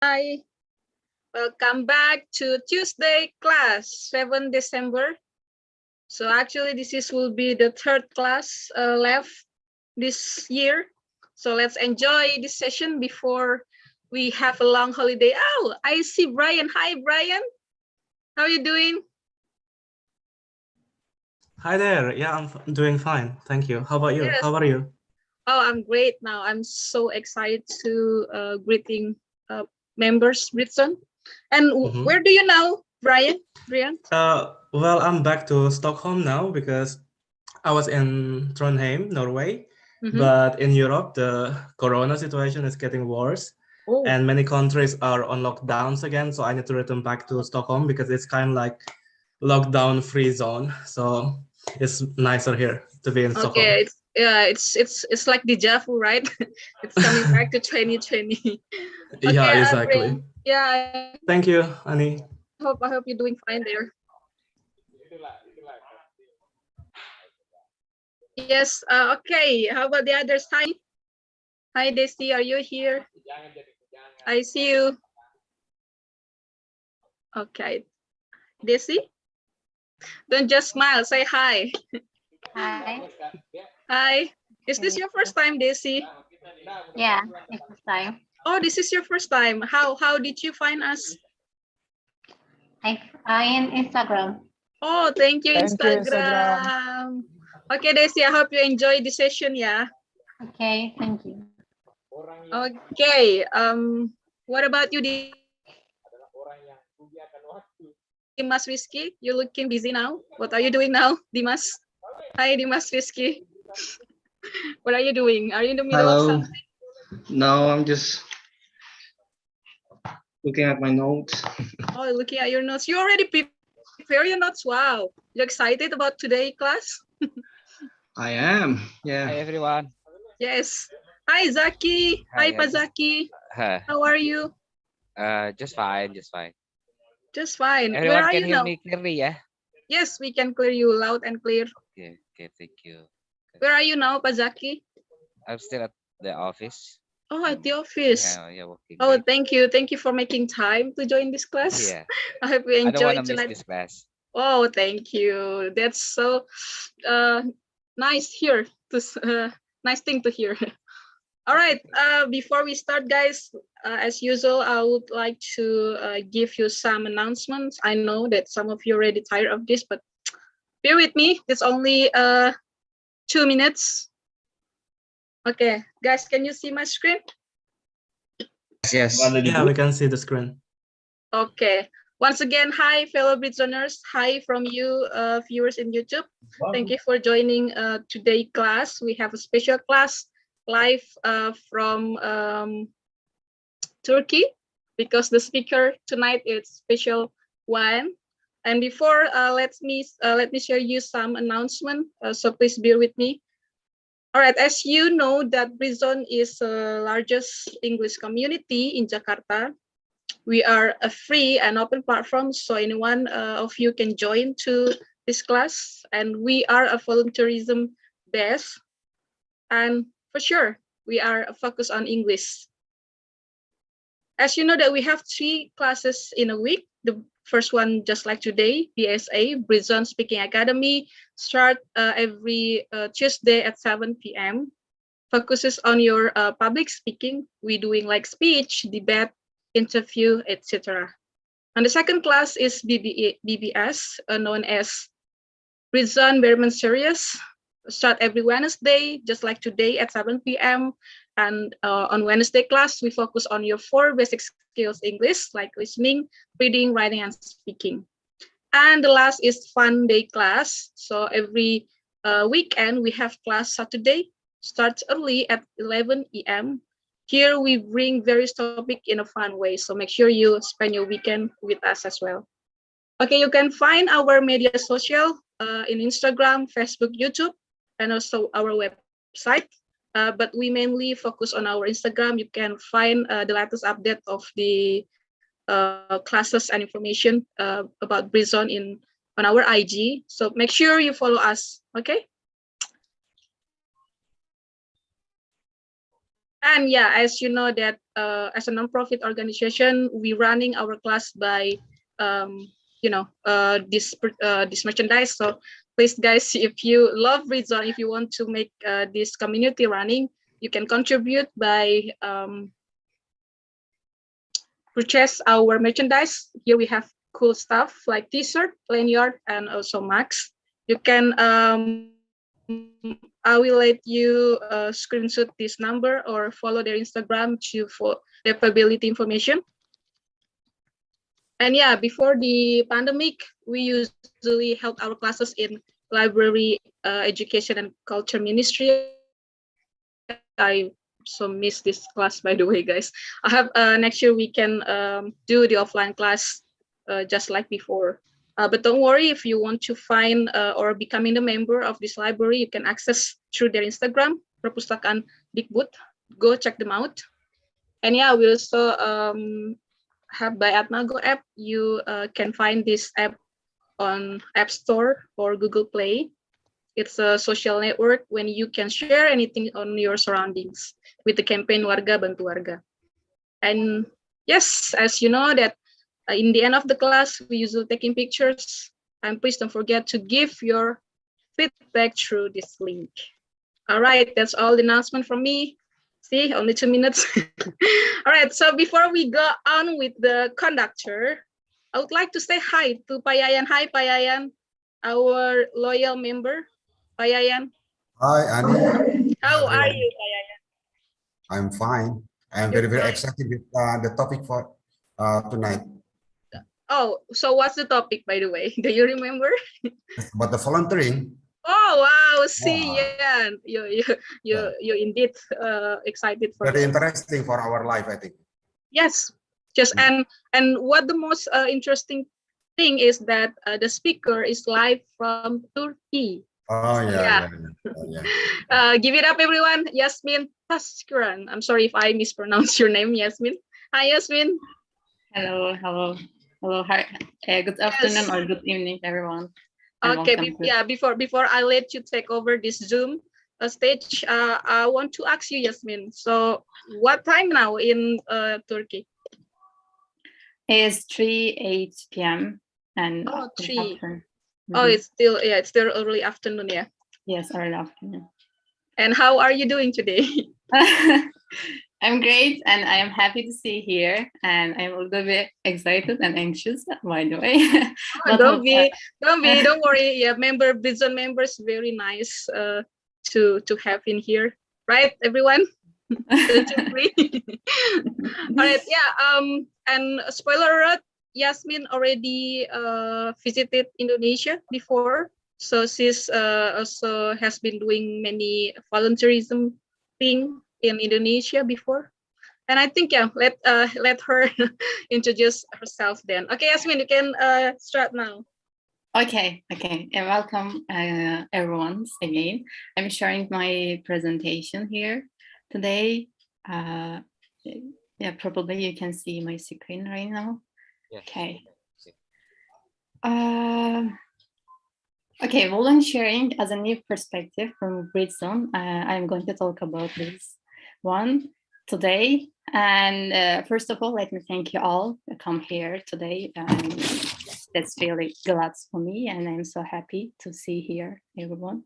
Hi, welcome back to Tuesday class, 7 December. So actually will be the third class left this year. So let's enjoy this session before we have a long holiday. Oh, I see Brian. Hi, Brian. How are you doing? Hi there. Yeah, I'm doing fine. Thank you. How about you? Yes. How are you? Oh, I'm great now. I'm so excited to greeting members, Britzone. And where do you know, Brian? Well, I'm back to Stockholm now because I was in Trondheim, Norway. But in Europe, the corona situation is getting worse. And many countries are on lockdowns again. So I need to return back to Stockholm because it's kind of like lockdown free zone. So it's nicer here to be in Stockholm. Okay, it's like deja vu, right? It's coming back to 2020. Okay, Yeah, exactly. yeah. Thank you, Annie. I hope you're doing fine there. Yes. Okay. How about the others? Hi, Desi. Are you here? I see you. Okay, Desi. Don't just smile. Say hi. Hi. Hi. Is this your first time, Desi? Yeah, it's first time. Oh, this is your first time. How did you find us? I in Instagram. Oh, thank you, Instagram. Okay, Desi, I hope you enjoy the session, yeah? Okay, thank you. Okay, what about you, Dimas Rizky? You're looking busy now. What are you doing now, Dimas? Hi, Dimas Rizky. What are you doing? Are you in the middle of something? No, I'm just looking at my notes. Oh, looking at your notes. You already prepare your notes. Wow. You excited about today class? I am. Yeah. Hi everyone. Yes. Hi, Zaki. Hi, Pazaki. How are you? Just fine, just fine. Just fine. Everyone Where are can you hear now? me clearly, yeah? Yes, we can clear you loud and clear. Okay, thank you. Where are you now, Pazaki? I'm still at the office. Oh, at the office. Yeah, working. Oh, thank you. Thank you for making time to join this class. Yeah. I hope you I don't want enjoy to miss tonight. this class. Oh, thank you. That's so nice here. Nice thing to hear. All right. Before we start, guys, as usual, I would like to give you some announcements. I know that some of you are already tired of this, but bear with me. It's only 2 minutes. Okay, guys, can you see my screen? Yes. Yeah, we can see the screen. Okay. Once again, hi, fellow Britzoners. Hi from you, viewers in YouTube. Thank you for joining today's class. We have a special class live from Turkey because the speaker tonight is special one. And before, let me share you some announcement. So please bear with me. All right, as you know that Britzone is the largest English community in Jakarta. We are a free and open platform, so anyone of you can join to this class. And we are a volunteerism based, and for sure, we are focused on English. As you know that we have 3 classes in a week. The first one, just like today, BSA, Britzone Speaking Academy, start every Tuesday at 7 p.m. Focuses on your public speaking. We're doing like speech, debate, interview, etc. And the second class is BBS, known as Britzone Berman Series. Start every Wednesday, just like today at 7 p.m. And on Wednesday class, we focus on your 4 basic skills English, like listening, reading, writing, and speaking. And the last is fun day class. So every weekend, we have class Saturday, starts early at 11 a.m. Here we bring various topics in a fun way. So make sure you spend your weekend with us as well. Okay, you can find our media social in Instagram, Facebook, YouTube, and also our website. But we mainly focus on our Instagram. You can find the latest update of the classes and information about Britzone on our IG. So make sure you follow us, okay? And yeah, as you know that as a non-profit organization, we running our class by this merchandise. So please, guys, if you love Britzone, if you want to make this community running, you can contribute by purchase our merchandise. Here we have cool stuff like t-shirt, lanyard, and also mugs. You can I will let you screenshot this number or follow their Instagram for their availability information. And yeah, before the pandemic, we usually held our classes in library, education and culture ministry. I so miss this class, by the way, guys. I have next year we can do the offline class just like before. But don't worry, if you want to find or becoming a member of this library, you can access through their Instagram, Perpustakaan Dikbud. Go check them out. And yeah, we also have by Atmago app. You can find this app on App Store or Google Play. It's a social network when you can share anything on your surroundings with the campaign Warga Bantu Warga. And yes, as you know that in the end of the class, we usually taking pictures. And please don't forget to give your feedback through this link. All right, that's all the announcement from me. See, only 2 minutes. All right, so before we go on with the conductor, I would like to say hi to Payayan. Hi, Payayan, our loyal member. Payayan. Hi, Annie. How are you, Payayan? I'm fine. I'm very excited with the topic for tonight. Oh, so what's the topic, by the way? Do you remember? About the volunteering. Oh wow! See, Wow. yeah, you indeed excited for Very that. interesting for our life, I think. Yes, just and what the most interesting thing is that the speaker is live from Turkey. Oh yeah. Give it up, everyone. Yasemin Taşkıran. I'm sorry if I mispronounce your name, Yasemin. Hi, Yasemin. Hello. Hi. Good afternoon or good evening, everyone. Okay, before I let you take over this Zoom stage, I want to ask you, Yasemin. So, what time now in Turkey? It's 3:08 p.m. and 3. Oh, it's still early afternoon, yeah. Yes, early afternoon. And how are you doing today? I'm great, and I am happy to see here, and I'm a little bit excited and anxious, by the way. Don't worry. Yeah, Britzone members, very nice to have in here, right, everyone? All right, yeah. And spoiler alert, Yasemin already visited Indonesia before, so she's also has been doing many volunteerism thing in Indonesia before. And I think let her introduce herself then. Okay, Yasemin, you can start now. Okay, and welcome everyone again. I'm sharing my presentation here today. Yeah, probably you can see my screen right now. Yeah. Okay. Okay, volunteering as a new perspective from Britzone. I'm going to talk about this one today. And first of all, let me thank you all to come here today. That's really glad for me, and I'm so happy to see here everyone.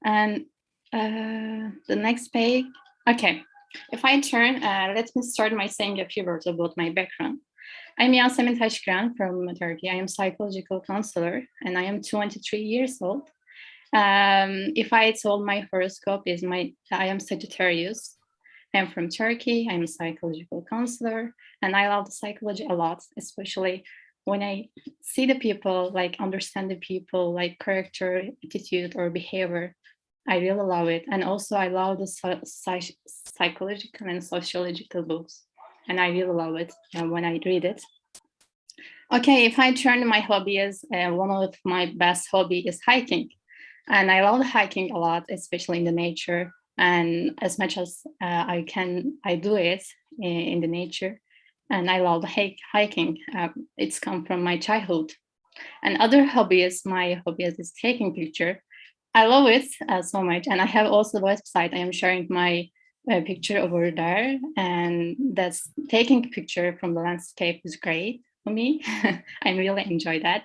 And the next page. Okay, if I turn, let me start by saying a few words about my background. I'm Yasemin Taşkıran from Turkey. I am psychological counselor, and I am 23 years old. If I told my horoscope I am Sagittarius. I'm from Turkey. I'm a psychological counselor, and I love the psychology a lot, especially when I see the people, like understand the people, like character, attitude, or behavior. I really love it. And also I love the psychological and sociological books. And I really love it when I read it. Okay, if I turn to my hobbies, one of my best hobby is hiking. And I love hiking a lot, especially in the nature. And as much as I can, I do it in the nature. And I love hiking. It's come from my childhood. And other hobbies, my hobby is taking picture. I love it so much. And I have also a website. I am sharing my a picture over there, and that's taking a picture from the landscape is great for me. I really enjoy that.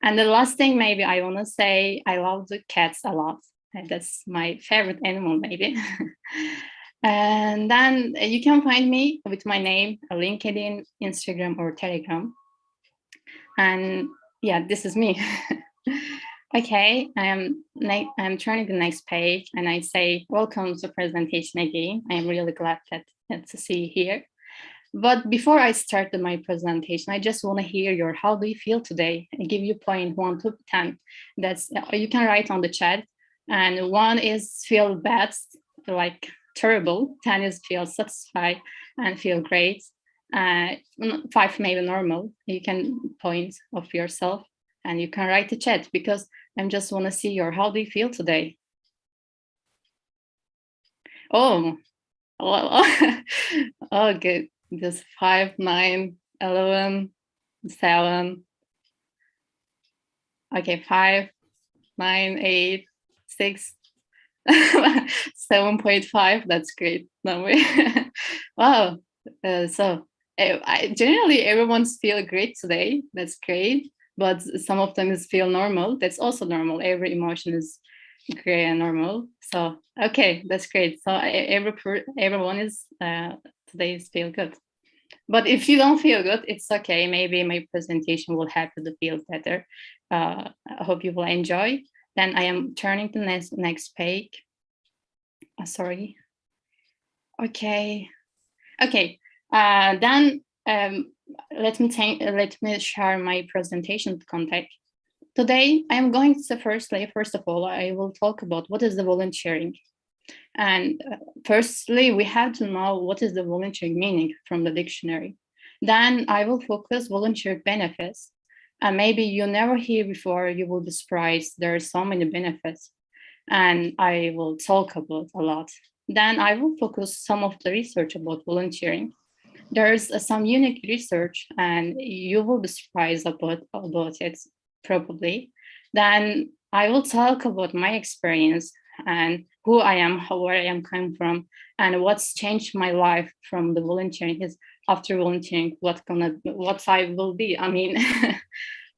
And the last thing maybe I want to say, I love the cats a lot. That's my favorite animal maybe. And then you can find me with my name, LinkedIn, Instagram, or Telegram. And yeah, this is me. Okay, I'm turning the next page and I say, welcome to presentation again. I'm really glad to see you here. But before I start my presentation, I just want to hear how do you feel today? I give you point 1 to 10. That's, you can write on the chat. And 1 is feel bad, like terrible. 10 is feel satisfied and feel great. 5 maybe normal. You can point of yourself and you can write the chat, because I just want to see how do you feel today? Oh, well, oh, good. Just 5, 9, 11, 7. Okay, 5, 9, 8, 6, 7.5. That's great number. Wow. So generally everyone's feel great today. That's great. But some of them feel normal. That's also normal. Every emotion is great and normal. So okay, that's great. So everyone is today feel good. But if you don't feel good, it's okay. Maybe my presentation will help you to feel better. I hope you will enjoy. Then I am turning to the next page. Sorry. Okay. Okay. Then let me share my presentation content. Today, I am going to first of all, I will talk about what is the volunteering. And firstly, we have to know what is the volunteering meaning from the dictionary. Then I will focus volunteer benefits. And maybe you never hear before, you will be surprised. There are so many benefits. And I will talk about a lot. Then I will focus some of the research about volunteering. There's some unique research and you will be surprised about it probably. Then I will talk about my experience and who I am, where I am coming from, and what's changed my life from the volunteering. Is after volunteering, what I will be. I mean,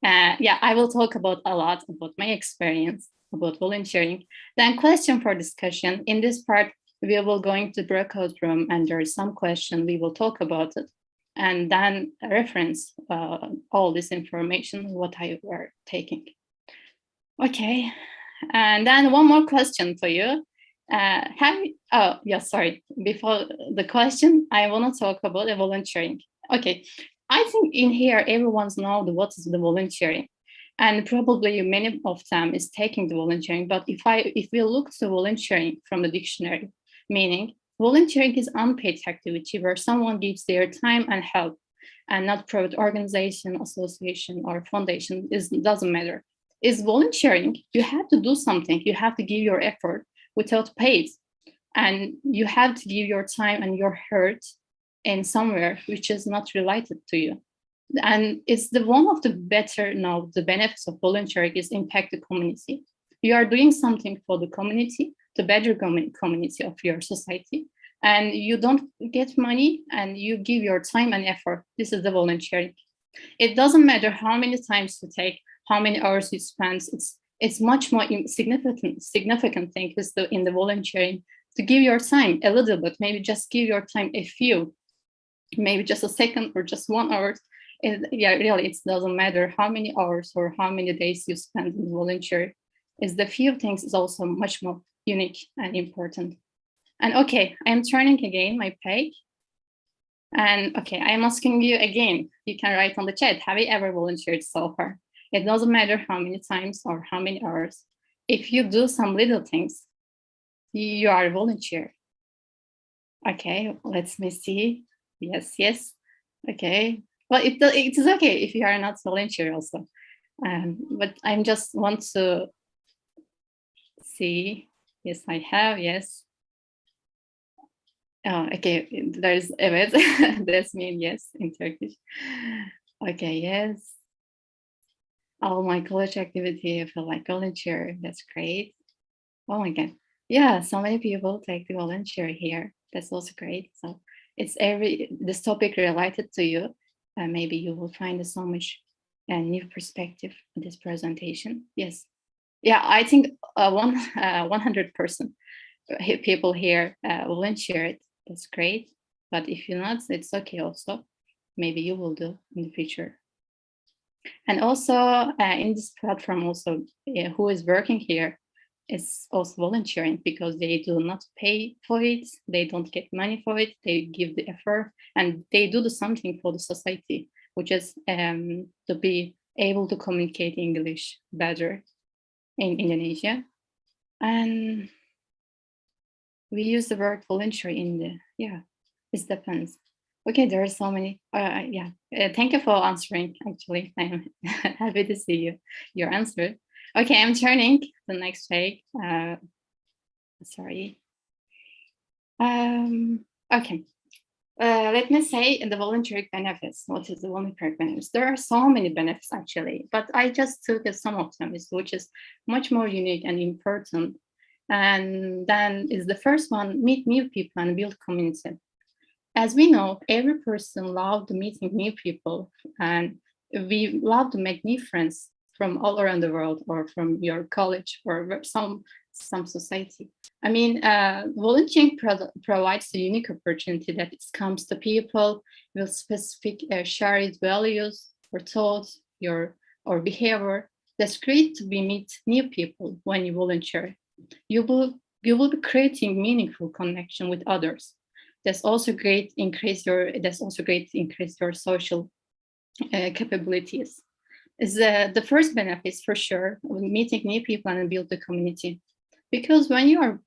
yeah, I will talk about a lot about my experience about volunteering. Then question for discussion. In this part, we will go into breakout room and there is some question, we will talk about it. And then reference all this information, what I were taking. Okay, and then one more question for you. Sorry, before the question, I want to talk about the volunteering. Okay, I think in here, everyone's know what is the volunteering. And probably many of them is taking the volunteering. But if we look to volunteering from the dictionary, meaning volunteering is unpaid activity where someone gives their time and help, and not private organization, association, or foundation. It doesn't matter. Is volunteering, you have to do something, you have to give your effort without paid, and you have to give your time and your heart in somewhere which is not related to you. And it's one of the better now, the benefits of volunteering is impact the community. You are doing something for the community, the better community of your society, and you don't get money and you give your time and effort. This is the volunteering. It doesn't matter how many times you take, how many hours you spend. It's much more significant thing is in the volunteering to give your time a little bit, maybe just give your time a few, maybe just a second or just 1 hour. Yeah, really, it doesn't matter how many hours or how many days you spend in volunteer. Is the few things is also much more unique and important. And okay, I'm turning again my page. And okay, I'm asking you again, you can write on the chat, have you ever volunteered so far? It doesn't matter how many times or how many hours. If you do some little things, you are a volunteer. Okay, let me see. Yes, yes. Okay. Well, it is okay if you are not volunteer also. But I just want to see. Yes, I have, yes. Oh, okay, there's evet. That's mean yes in Turkish. Okay, yes. Oh, my college activity, I feel like volunteer. That's great. Oh my God. Yeah, so many people take the volunteer here. That's also great. So it's this topic related to you. Maybe you will find so much new perspective in this presentation. Yes. Yeah, I think 100% people here volunteered. That's great. But if you're not, it's okay also. Maybe you will do in the future. And also in this platform also, who is working here is also volunteering, because they do not pay for it. They don't get money for it. They give the effort and they do something for the society, which is to be able to communicate English better in Indonesia. And we use the word voluntary in the, it depends. Okay, there are so many. Thank you for answering. Actually, I'm happy to see your answer. Okay, I'm turning the next page. Sorry. Okay. Let me say the voluntary benefits. What is the voluntary benefits? There are so many benefits actually, but I just took some of them, which is much more unique and important. And then is the first one: meet new people and build community. As we know, every person loves meeting new people, and we love to make new friends from all around the world, or from your college, or some society. I mean, volunteering provides a unique opportunity that it comes to people with specific shared values or thoughts, or behavior. That's great to meet new people when you volunteer. You will be creating meaningful connection with others. That's also great to increase your social capabilities. Is the first benefits for sure, meeting new people and build the community. Because when you are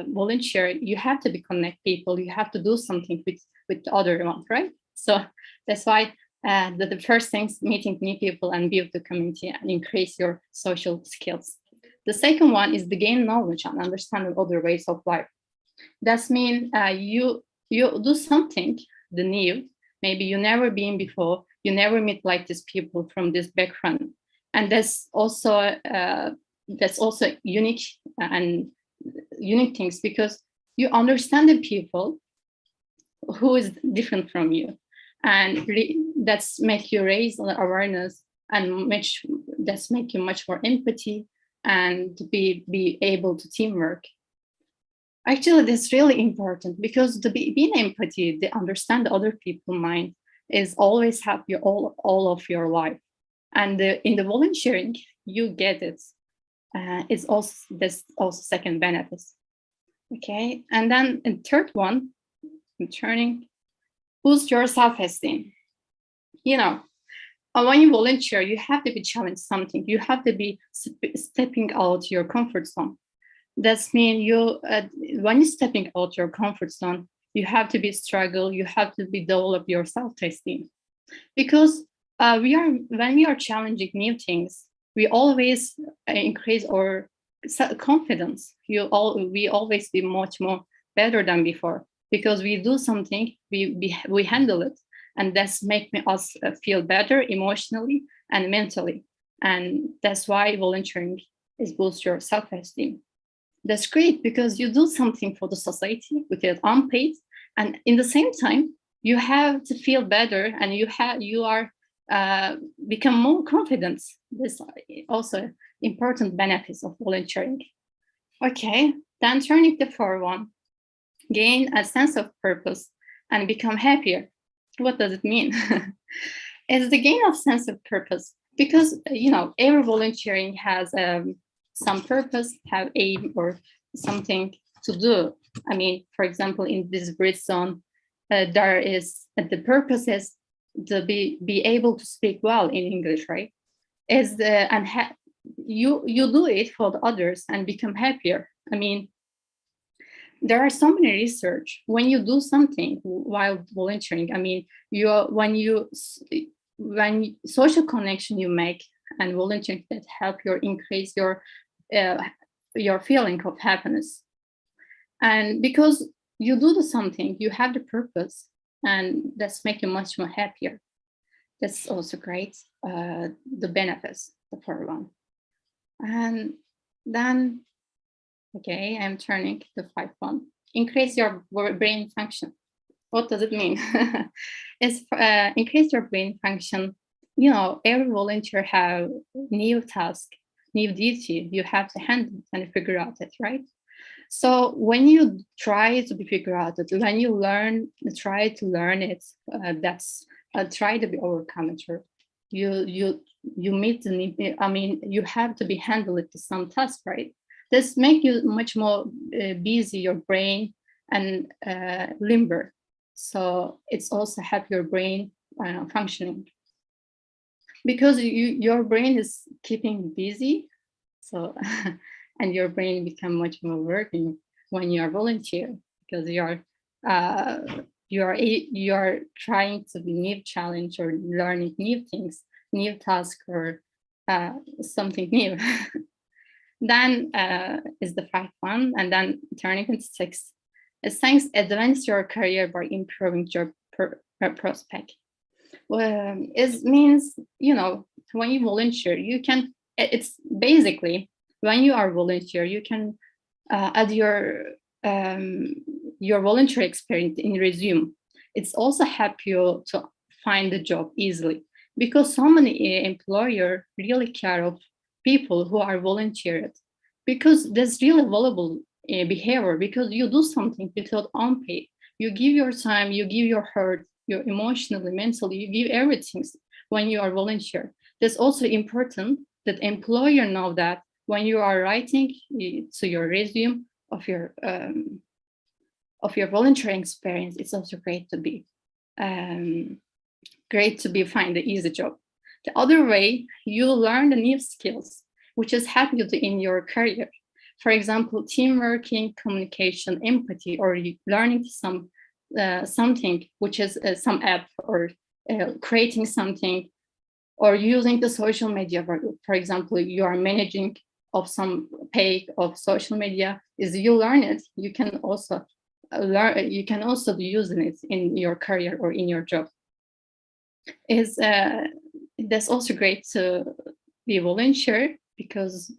volunteer, you have to be connect people. You have to do something with the other one, right? So that's why the first things, meeting new people and build the community and increase your social skills. The second one is to gain knowledge and understand other ways of life. That means you do something the new, maybe you never been before, you never meet like these people from this background, and that's also unique and unique things, because you understand the people who is different from you, and that's make you raise awareness, and that's make you much more empathy and to be able to teamwork. Actually, that's really important, because being empathy, to understand other people's mind, is always help you all of your life. And in the volunteering, you get it. It's also second benefits. Okay, and then the third one, returning, boost your self-esteem. You know, when you volunteer, you have to be challenged something. You have to be stepping out your comfort zone. That's mean when you're stepping out your comfort zone, you have to be struggle. You have to be develop your self-esteem, because when we are challenging new things, we always increase our confidence. We always be much more better than before, because we do something, we handle it, and that's make us feel better emotionally and mentally. And that's why volunteering is boost your self-esteem. That's great, because you do something for the society with it unpaid, and in the same time you have to feel better, and you are become more confident. This also important benefits of volunteering. Okay, then turning the fourth one, gain a sense of purpose and become happier. What does it mean? It's the gain of sense of purpose, because every volunteering has some purpose, have aim or something to do. I mean, for example, in this Britzone, there is the purpose is to be able to speak well in English, right? You do it for the others and become happier. I mean, there are so many research when you do something while volunteering. I mean, when social connection you make and volunteering, that help you increase your feeling of happiness. And because you do something, you have the purpose, and that's make you much more happier. That's also great. The benefits, the first one. And then, okay, I'm turning to the fifth one. increase your brain function. What does it mean? It's increase your brain function. You know, every volunteer have new task, new duty. You have to handle it and figure out it, right? So when you try to figure out it, when you try to learn it, that's try to be overcome it. You meet the need. I mean, you have to be handled to some task, right? This make you much more busy, your brain, and limber. So it's also help your brain functioning, because your brain is keeping busy. So and your brain become much more working when you are volunteer, because you are trying to be new challenge or learning new things, new task, or something new. Then is the 5th one, and then turning into 6. Thanks, advance your career by improving your prospect. Well, it means, you know, when you volunteer, you can. It's basically when you are volunteer, you can add your volunteer experience in resume. It's also help you to find a job easily, because so many employer really care of people who are volunteered, because there's really valuable behavior, because you do something without unpaid. You give your time, you give your heart, your emotionally, mentally, you give everything when you are volunteer. That's also important that employer know that when you are writing to your resume of your volunteering experience, it's also great to be find the easy job. The other way, you learn the new skills, which is help you in your career. For example, teamwork, communication, empathy, or learning something, which is some app, or creating something, or using the social media. For example, you are managing of some page of social media. Is you learn it, you can also you can also be using it in your career or in your job. That's also great to be volunteer, because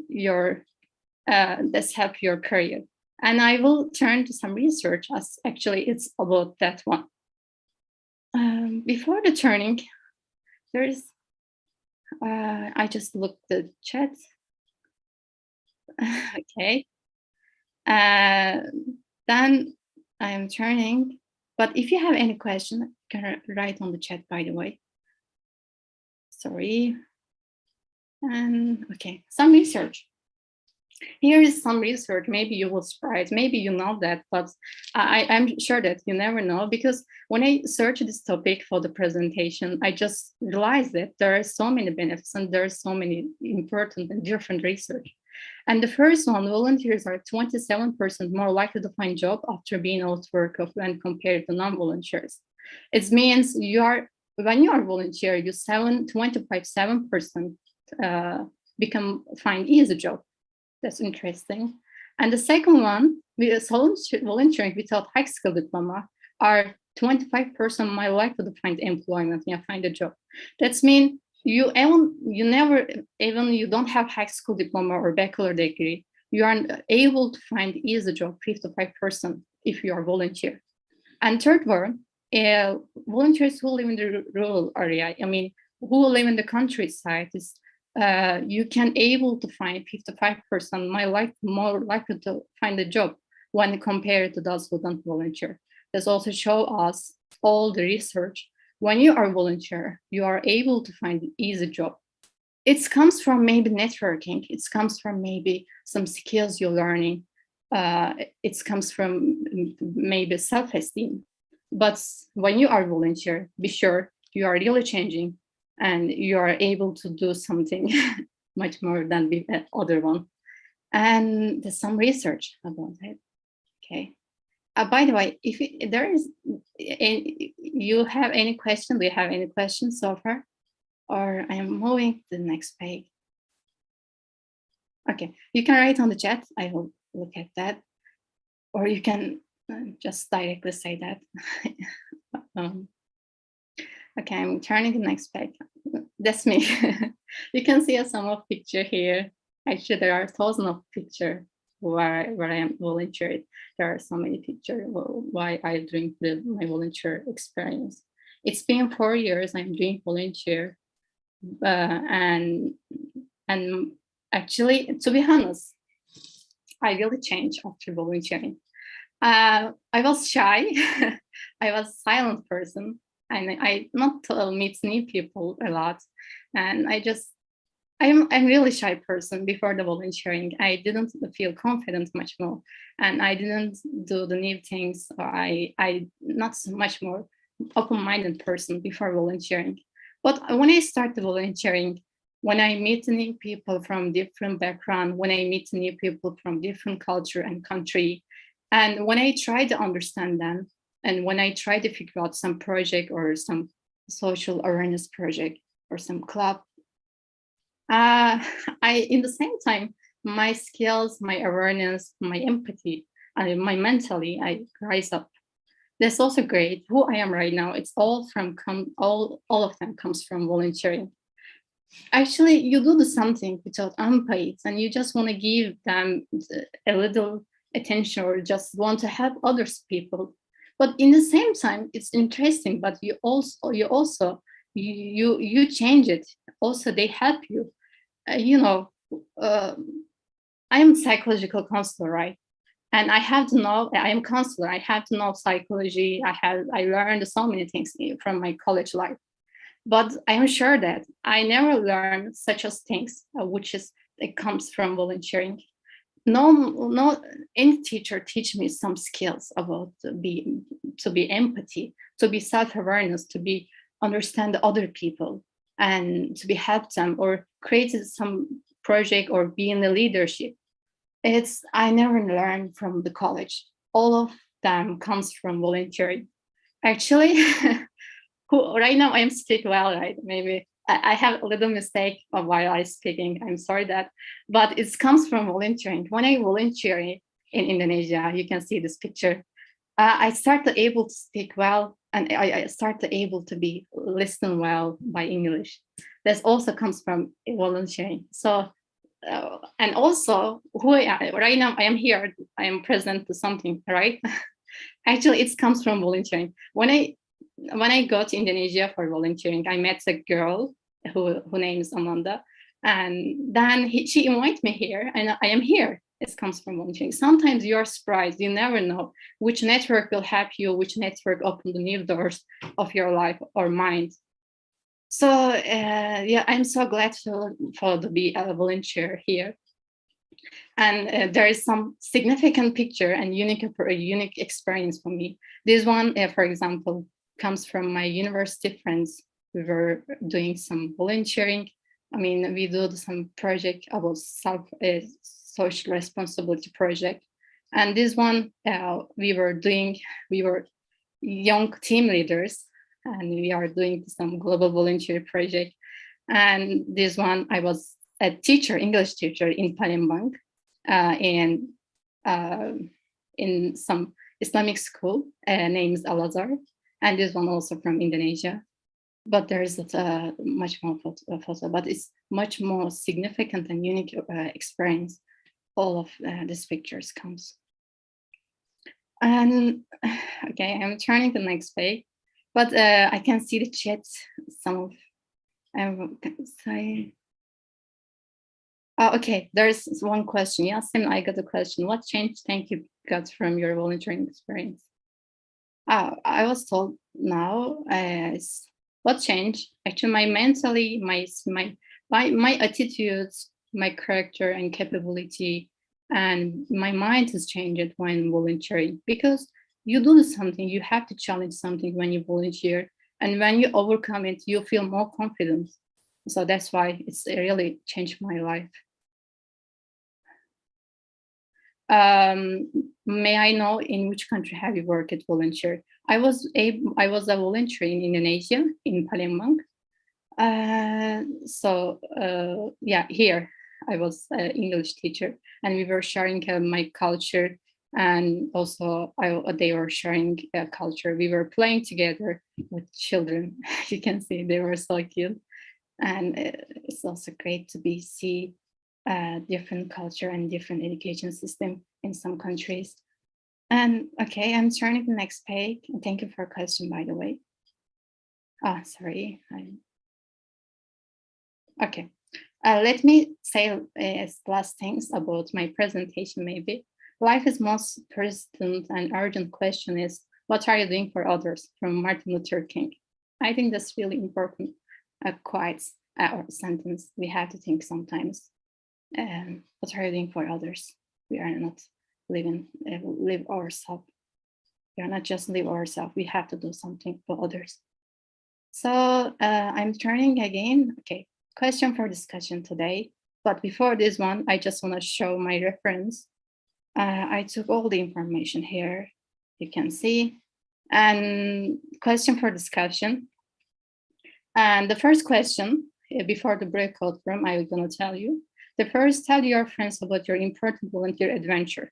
that's help your career. And I will turn to some research, as actually it's about that one. Before the turning, there's I just looked the chat. Okay. Then I am turning, but if you have any question, you can write on the chat, by the way. Sorry. And okay, some research. Here is some research. Maybe you will surprise, maybe you know that, but I'm sure that you never know, because when I searched this topic for the presentation, I just realized that there are so many benefits and there are so many important and different research. And the first one, volunteers are 27% more likely to find job after being out of work when compared to non-volunteers. It means when you are volunteer, you 25.7% find easy job. That's interesting. And the second one, volunteering without high school diploma are 25% more likely to find employment, find a job. That means you don't have high school diploma or bachelor degree, you are able to find easy job 55% if you are volunteer. And third one, volunteers who live in the rural area, who live in the countryside, is you can able to find 55% more likely to find a job when compared to those who don't volunteer. This also show us all the research. When you are volunteer, you are able to find an easy job. It comes from maybe networking. It comes from maybe some skills you're learning. It comes from maybe self-esteem. But when you are volunteer, be sure you are really changing and you are able to do something much more than the other one. And there's some research about it. Okay. By the way, if you have any question, do you have any questions so far? Or I am moving to the next page. Okay, you can write on the chat. I will look at that. Or you can just directly say that. Okay, I'm turning the next page. That's me. You can see some of picture here. Actually, there are thousands of pictures where I am volunteering. There are so many pictures why I'm doing my volunteer experience. It's been 4 years I'm doing volunteer, and actually, to be honest, I really changed after volunteering. I was shy. I was a silent person, and I not meet new people a lot, and I'm a really shy person before the volunteering. I didn't feel confident much more, and I didn't do the new things. Or I not so much more open-minded person before volunteering. But when I started volunteering, when I meet new people from different background, when I meet new people from different culture and country, and when I try to understand them, and when I try to figure out some project or some social awareness project or some club, in the same time, my skills, my awareness, my empathy, and my mentally, I rise up. That's also great. Who I am right now, it's all from all of them comes from volunteering. Actually, you do something without unpaid, and you just want to give them a little attention or just want to help others people. But in the same time, it's interesting. But you change it. Also, they help you. I am a psychological counselor, right? And I have to know, I am a counselor, I have to know psychology. I learned so many things from my college life. But I am sure that I never learned such as things, it comes from volunteering. No, any teacher teach me some skills about to be empathy, to be self-awareness, to be understand other people, and to be help them or create some project or be in the leadership. I never learned from the college. All of them comes from volunteering. Actually, right now I'm speak well, right? Maybe I have a little mistake while I'm speaking. I'm sorry that, but it comes from volunteering. When I volunteer in Indonesia, you can see this picture. I started able to speak well, and I started able to be listen well by English. That also comes from volunteering. So, and also who I am right now, I am here. I am present to something, right? Actually, it comes from volunteering. When I go to Indonesia for volunteering, I met a girl who name is Amanda, and then she invited me here, and I am here. It comes from volunteering. Sometimes you're surprised. You never know which network will help you, which network open the new doors of your life or mind. So yeah, I'm so glad to be a volunteer here. And there is some significant picture and unique experience for me. This one, for example, comes from my university friends. We were doing some volunteering. I mean, we do some project about social responsibility project. And this one, we were young team leaders, and we are doing some global volunteer project. And this one, I was a teacher, English teacher in Palembang, and in some Islamic school named Al-Azhar. And this one also from Indonesia. But there is much more photo, but it's much more significant and unique experience. All of these pictures comes. And okay, I'm turning to the next page, but I can see the chat. Some of I can say. Oh, okay, there's one question. Yasemin, I got a question. What change thank you got from your volunteering experience? I was told now what changed? Actually, my mentally, my attitudes, my character and capability, and my mind has changed when volunteering, because you do something, you have to challenge something when you volunteer, and when you overcome it, you feel more confident. So that's why it's really changed my life. May I know in which country have you worked at volunteer? I was a volunteer in Indonesia, in Palembang. Yeah, here I was an English teacher, and we were sharing my culture, and also they were sharing culture. We were playing together with children. You can see they were so cute, and it's also great to see different culture and different education system in some countries. And okay, I'm turning to the next page. Thank you for a question, by the way. Sorry. Okay. Let me say as last things about my presentation, maybe. Life is most persistent and urgent question is, what are you doing for others? From Martin Luther King. I think that's really important, quite or sentence we have to think sometimes. What are you doing for others? We are not live ourselves. We are not just live ourselves. We have to do something for others. So I'm turning again. Okay, question for discussion today. But before this one, I just want to show my reference. I took all the information here. You can see. And question for discussion. And the first question, before the breakout room, I'm going to tell you. The first, tell your friends about your important volunteer adventure.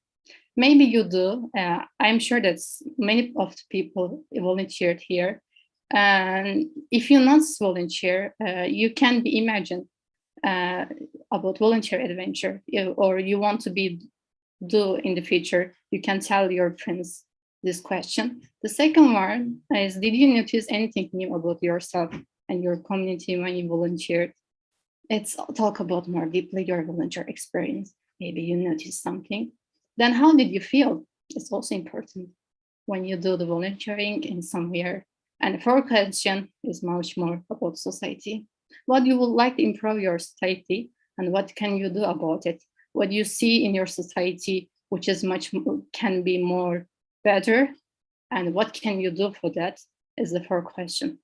Maybe you do. I'm sure that many of the people volunteered here. And if you not volunteer, you can be imagine about volunteer adventure, or you want to do in the future. You can tell your friends this question. The second one is, did you notice anything new about yourself and your community when you volunteered? Let's talk about more deeply your volunteer experience. Maybe you noticed something. Then how did you feel? It's also important when you do the volunteering in somewhere. And the fourth question is much more about society. What you would like to improve your society and what can you do about it? What you see in your society, which is much more, can be more better, and what can you do for that is the fourth question.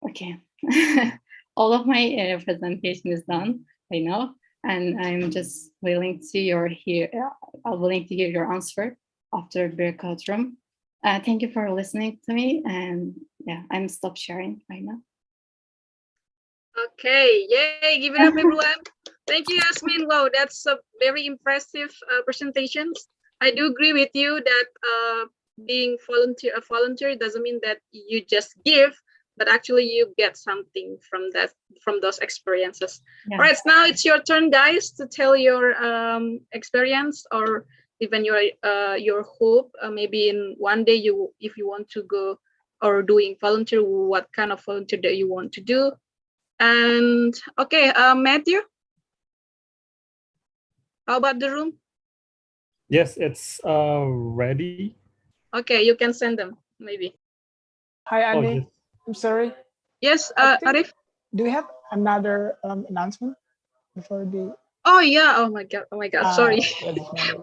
Okay, all of my presentation is done, I know, and I'm just willing to hear your answer after breakout room. Thank you for listening to me, and yeah, I'm stop sharing right now. Okay, yay, give it up everyone. Thank you, Yasemin. Wow, that's a very impressive presentation. I do agree with you that being a volunteer doesn't mean that you just give, but actually you get something from those experiences. Yeah. All right, now it's your turn, guys, to tell your experience or even your hope. Maybe in one day, if you want to go or doing volunteer, what kind of volunteer that you want to do. And okay, Matthew, how about the room? Yes, it's ready. Okay, you can send them maybe. Hi, Andy. yes. I'm sorry. Yes, Arif. Do we have another announcement before the? Oh yeah. Oh my God. Sorry.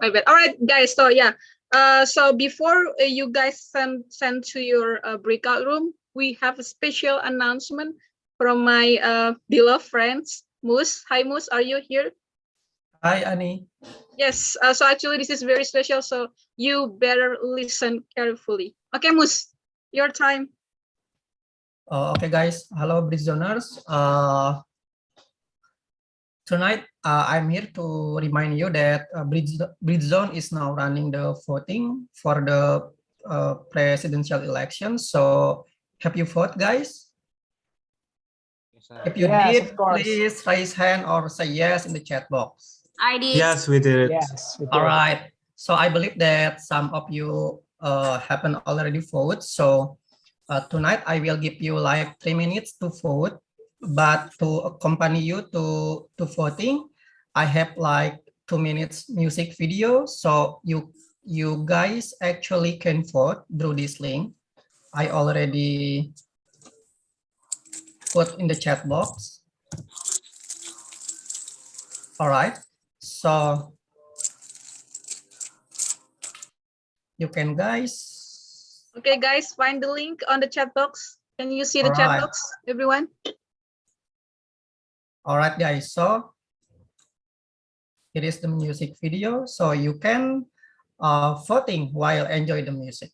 My bad. All right, guys. So yeah. So before you guys send to your breakout room, we have a special announcement from my beloved friends, Moose. Hi, Moose. Are you here? Hi, Annie. Yes. So actually, this is very special. So you better listen carefully. Okay, Moose, your time. Okay, guys. Hello, Britzoners. Tonight, I'm here to remind you that Britzone is now running the voting for the presidential election. So, have you voted, guys? If you did, please raise hand or say yes in the chat box. I did. Yes, we did. Yes, we did. All right. So I believe that some of you haven't already voted. So tonight I will give you like 3 minutes to vote. But to accompany you to voting, I have like 2 minutes music video. So you guys actually can vote through this link. I already put in the chat box. All right. So you can, guys. Okay, guys, find the link on the chat box. Can you see the chat box, everyone? All right, guys. So it is the music video. So you can voting while enjoy the music.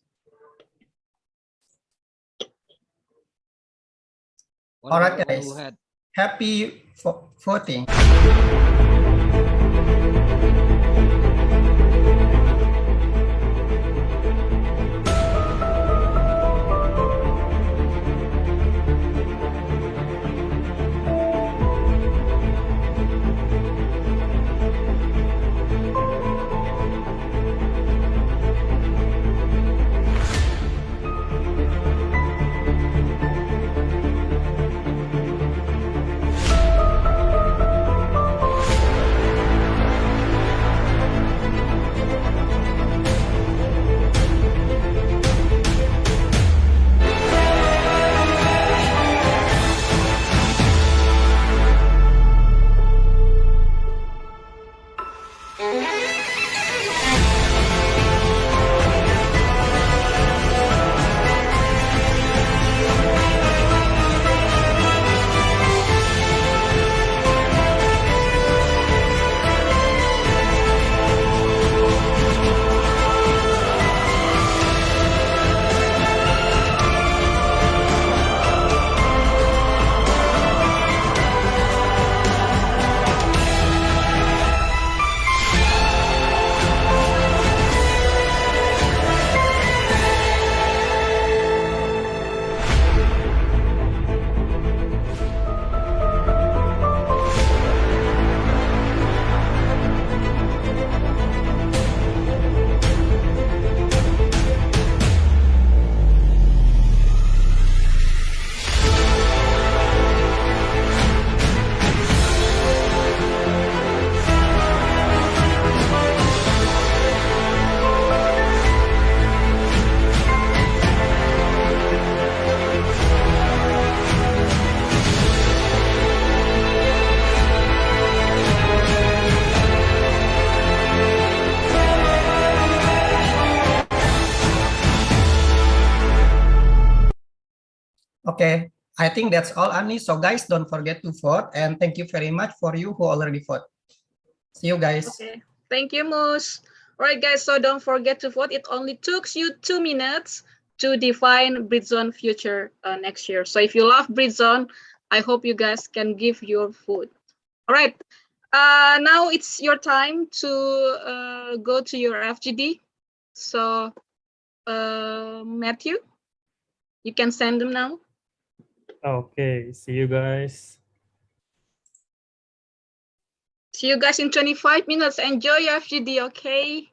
All right, guys. Happy voting. Okay, I think that's all, Annie. So guys, don't forget to vote, and thank you very much for you who already vote. See you guys. Okay, thank you, Moose. All right, guys, so don't forget to vote. It only took you 2 minutes to define Britzone future next year. So if you love Britzone, I hope you guys can give your vote. All right, now it's your time to go to your FGD. So Matthew, you can send them now. Okay, see you guys. See you guys in 25 minutes. Enjoy your FGD, okay?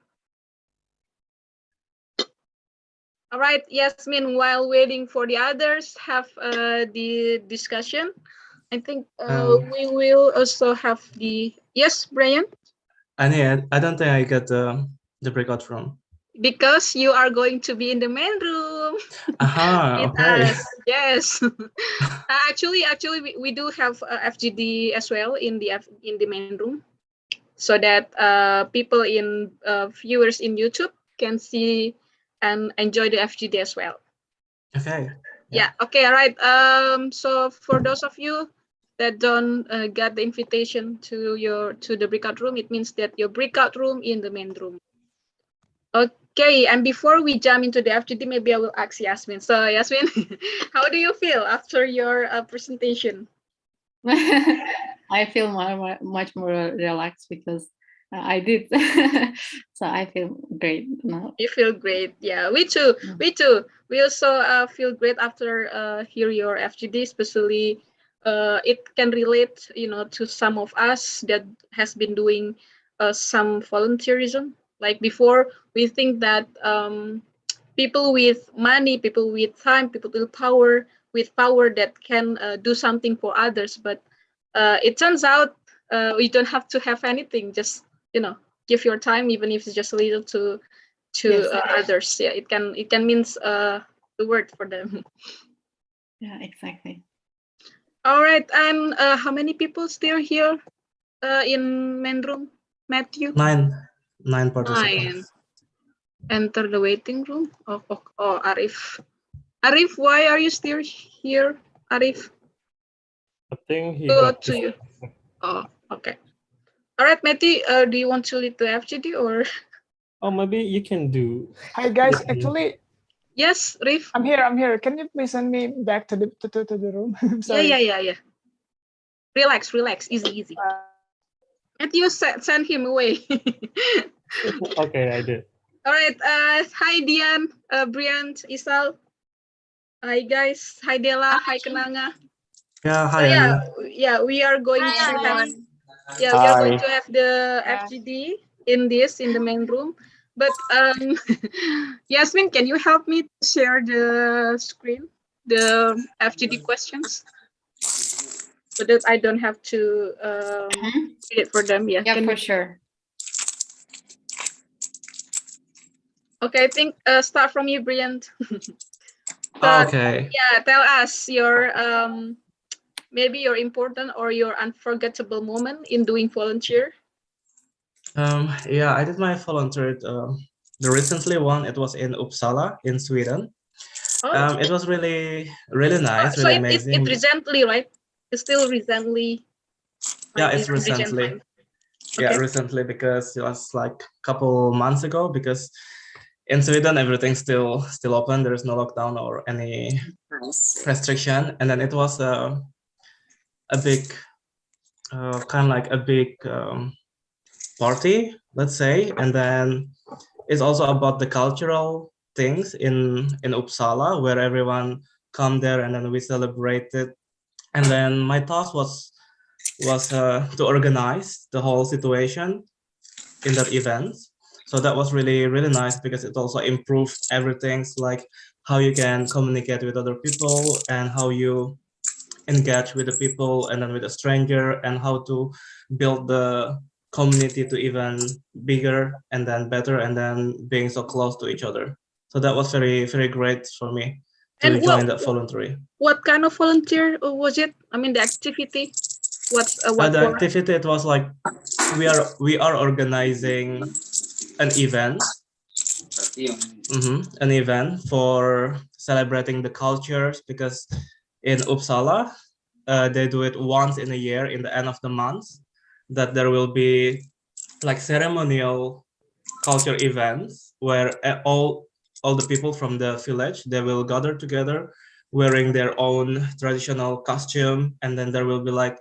All right, Yasemin, while waiting for the others, have the discussion. I think we will also have the, yes, Brian? I don't think I get the breakout room. Because you are going to be in the main room. Aha, okay. Yes. Actually, we do have FGD as well in the main room, so that people in viewers in YouTube can see and enjoy the FGD as well. Okay. Yeah. Okay. All right. So for those of you that don't get the invitation to the breakout room, it means that your breakout room in the main room. Okay, and before we jump into the FGD, maybe I will ask Yasemin. So Yasemin, how do you feel after your presentation? I feel much more relaxed because I did. So I feel great now. You feel great. Yeah, we too. We too. We also feel great after hear your FGD, especially it can relate, to some of us that has been doing some volunteerism. Like before, we think that people with money, people with time, people with power that can do something for others, but it turns out you don't have to have anything. Just give your time, even if it's just a little to Yes. others. Yeah, it can means the word for them. Yeah, exactly. All right, and how many people still here in main room, Matthew? 9 participants. 9. Enter the waiting room. Oh, Arif. Arif, why are you still here, Arif? I think he Go got to you. Oh, okay. All right, Matthew, do you want to lead the FGD or? Oh, maybe you can do. Hi guys, Yeah. actually, Yes, Rif. I'm here. Can you please send me back to the room? I'm sorry. Yeah. Relax. Easy. Matthew, send him away. Okay, I did. All right. Hi, Dian, Brian, Isal. Hi, guys. Hi, Dela. Hi, Kenanga. Yeah, hi. So we are going to have. Yeah, we are going to have the FGD in the main room. But Yasemin, can you help me to share the screen, the FGD questions, so that I don't have to read it for them? Yeah, for sure. Okay, I think start from you, Brilliant. Okay. Yeah, tell us your maybe your important or your unforgettable moment in doing volunteer. Yeah, I did my volunteer. The recently one, it was in Uppsala in Sweden. It was really nice, really amazing. It recently, right? It's still recently. Yeah, it's recently. Yeah, recently, because it was like a couple months ago, because in Sweden everything's still open. There is no lockdown or any restriction, and then it was a big kind of like a big party, let's say, and then it's also about the cultural things in Uppsala, where everyone come there and then we celebrated. And then my task was to organize the whole situation in that event. So that was really nice, because it also improved everything, like how you can communicate with other people and how you engage with the people and then with a stranger, and how to build the community to even bigger and then better, and then being so close to each other. So that was very great for me to join that voluntary. What kind of volunteer was it? I mean, the activity. What the activity, it was like we are organizing an event. An event for celebrating the cultures, because in Uppsala. They do it once in a year in the end of the month, that there will be like ceremonial culture events where all the people from the village, they will gather together wearing their own traditional costume, and then there will be like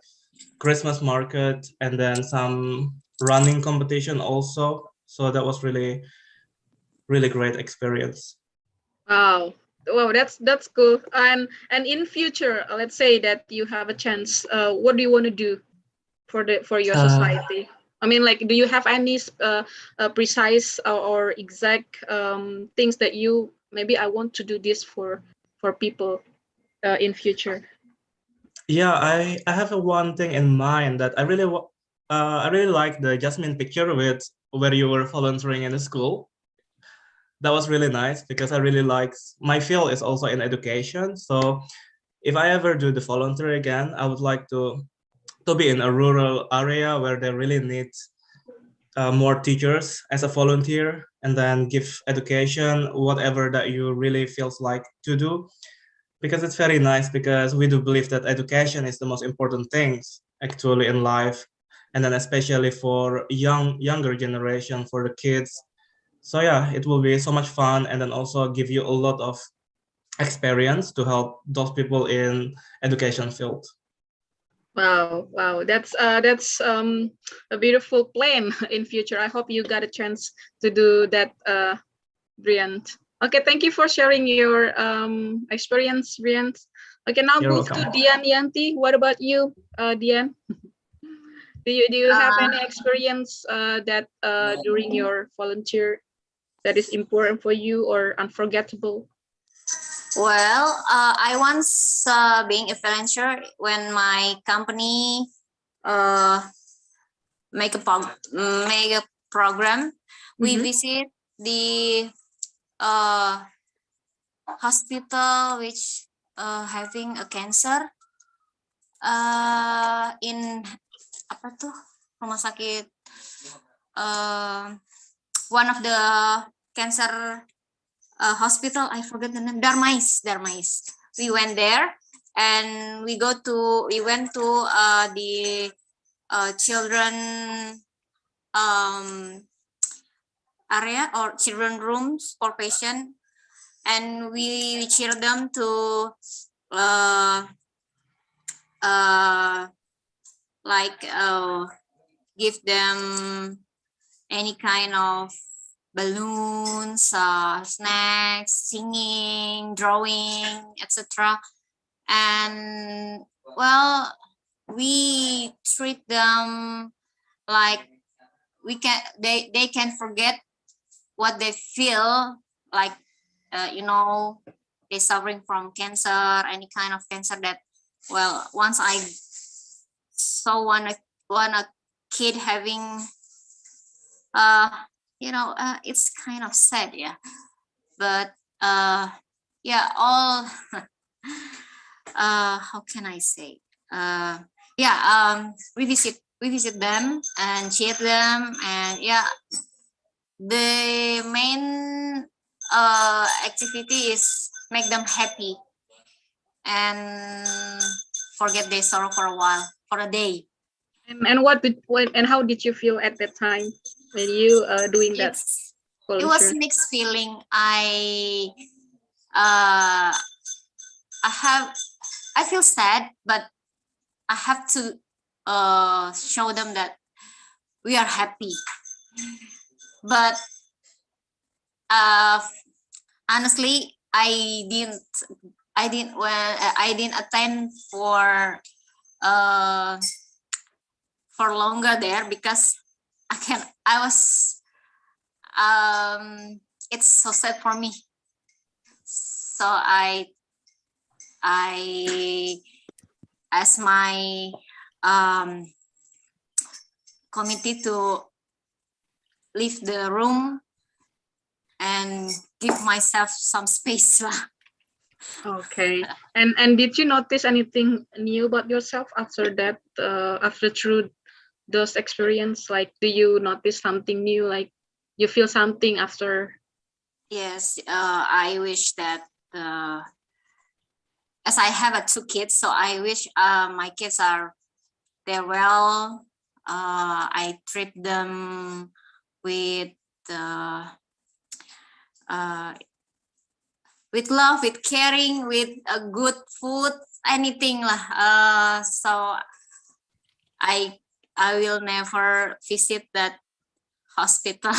Christmas market and then some running competition also. So that was really great experience. Wow. Wow, that's cool. And in future, let's say that you have a chance, what do you want to do for your society? I mean, like, do you have any precise or exact things that you maybe I want to do this for people in future? Yeah, I have a one thing in mind that I really like the Yasemin picture with where you were volunteering in the school. That was really nice because I really like, my field is also in education. So if I ever do the volunteer again, I would like to be in a rural area where they really need more teachers as a volunteer, and then give education, whatever that you really feels like to do. Because it's very nice, because we do believe that education is the most important things actually in life, and then especially for younger generation, for the kids. So yeah, it will be so much fun, and then also give you a lot of experience to help those people in education field. Wow, that's a beautiful plan in future. I hope you got a chance to do that, Brilliant. Okay, thank you for sharing your experience, Brilliant. Okay, now You're move welcome. to Dian Yanti. What about you, Dian? Do you have any experience that during your volunteer that is important for you or unforgettable? Well, I once being a volunteer when my company make a program. We visit the hospital which having a cancer in apa tuh rumah sakit one of the cancer hospital, I forget the name, Darmais. We went there and we went to the children area or children rooms for patient, and we cheer them to give them any kind of balloons, snacks, singing, drawing, etc. And well, we treat them like they can forget what they feel like, they suffering from cancer, any kind of cancer that, well, once I saw one kid having it's kind of sad, yeah, but yeah, all how can I say, we visit them and cheer them, and yeah, the main activity is make them happy and forget their sorrow for a while, for a day. And how did you feel at that time when you doing that? It was mixed feeling. I feel sad, but I have to show them that we are happy. But honestly, I didn't attend for longer there because it's so sad for me. So I asked my committee to leave the room and give myself some space. Okay. And did you notice anything new about yourself after that, after through those experience? Like, do you notice something new, like you feel something after? Yes, I wish that as I have 2 kids, so I wish my kids they're well. I treat them with love, with caring, with good food, anything lah. So I will never visit that hospital.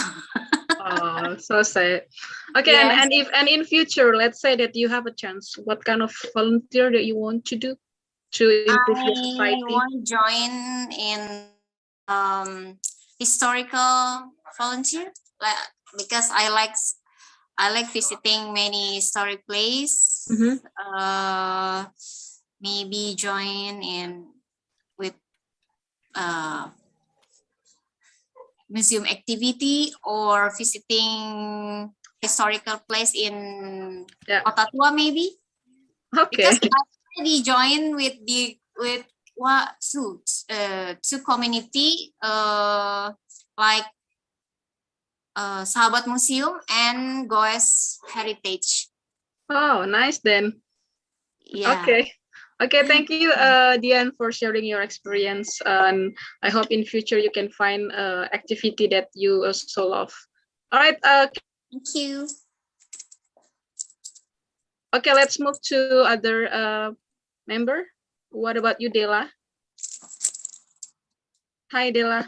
Oh, so sad. Okay, Yes. and in future, let's say that you have a chance, what kind of volunteer that you want to do to improve your I society? want to join in historical volunteer, because I like visiting many historic places. Maybe join in with museum activity or visiting historical place in Kota Tua, maybe. Okay. Because I already joined with two community like Sahabat Museum and Goes Heritage. Oh, nice then. Yeah. Okay, thank you, Dian, for sharing your experience. And I hope in future you can find activity that you also love. All right. Thank you. Okay, let's move to other member. What about you, Dela? Hi, Dela.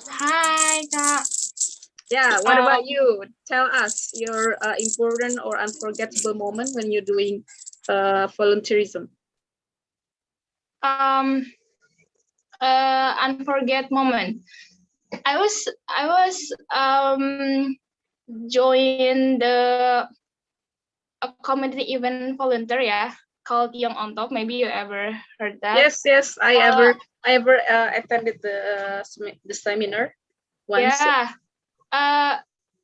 Hi, Kak. Yeah, what about you? Tell us your important or unforgettable moment when you're doing volunteerism. Unforget moment. I was join the a community event volunteer, yeah, called Young on Top. Maybe you ever heard that? Yes, I ever attended the seminar once. Yeah.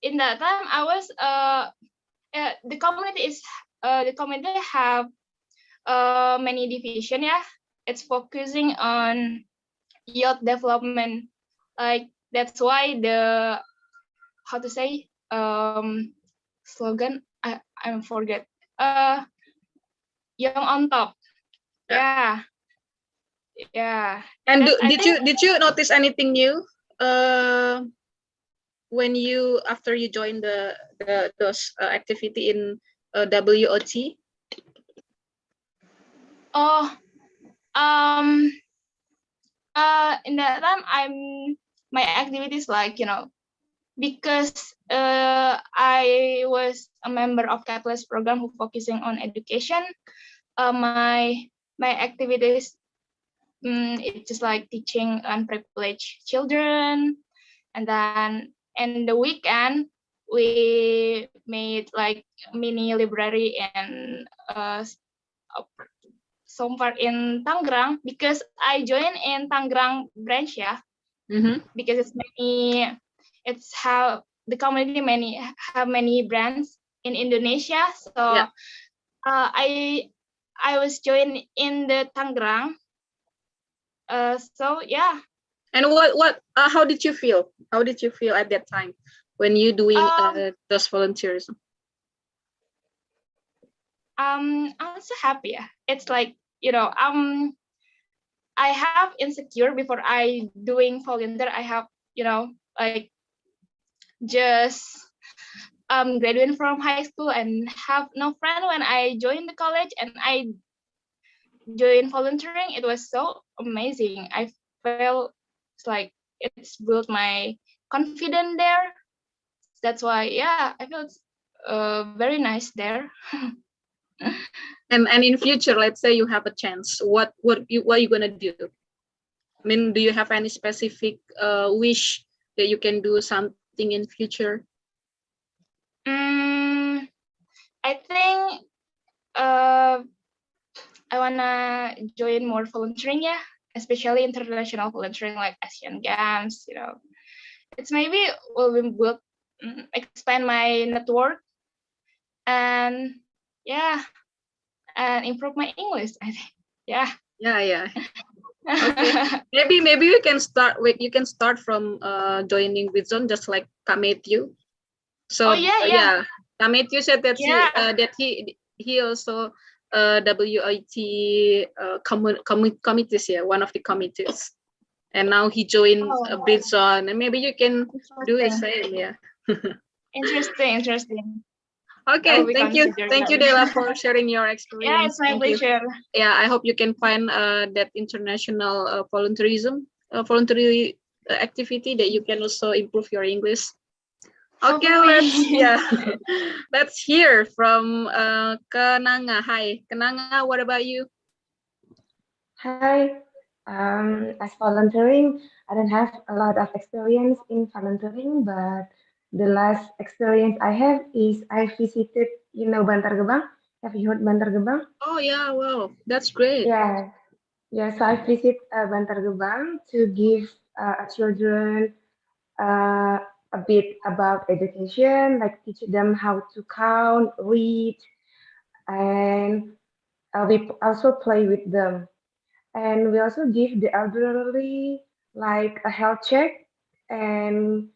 In that time, I was the community have many division, yeah. It's focusing on youth development. Like that's why the how to say slogan I forget. Young on Top. Yeah. And did you notice anything new when you after you joined those activity in WOT? In that time my activities like, because I was a member of Catalyst program who focusing on education. My activities it's just like teaching unprivileged children, and then in the weekend we made like mini library and somewhere in Tangerang, because I joined in Tangerang branch, yeah. Because it's how the community have many brands in Indonesia. So I was joined in the Tangerang. So yeah. And what how did you feel? How did you feel at that time when you doing those volunteerism? I'm so happy. Yeah. It's like, I have insecure before I doing volunteer. I have, like just graduating from high school and have no friend. When I joined the college and I joined volunteering, it was so amazing. I felt like it's built my confidence there. That's why, yeah, I feel it's very nice there. And in future, let's say you have a chance, what you gonna do? I mean, do you have any specific wish that you can do something in future? I think I wanna join more volunteering, yeah, especially international volunteering like Asian Games. It's maybe will expand my network and yeah, and improve my English, I think. Yeah. Okay. maybe you can start from joining Britzone, just like Kak Matthew. So Kak Matthew said that that he also WIT committees, yeah, one of the committees. And now he joined Britzone, and maybe you can do the same, yeah. Interesting. Okay, We thank you, consider that. Dela, for sharing your experience. Yeah, it's my Thank you. pleasure. Yeah, I hope you can find that international voluntarism, voluntary activity that you can also improve your English. Okay, let's hear from Kenanga. Hi, Kenanga, what about you? Hi. As volunteering, I don't have a lot of experience in volunteering, but the last experience I have is I visited, Bantar Gebang. Have you heard Bantar Gebang? Oh yeah, wow, that's great. Yeah, so I visit Bantar Gebang to give children a bit about education, like teach them how to count, read, and we also play with them. And we also give the elderly like a health check and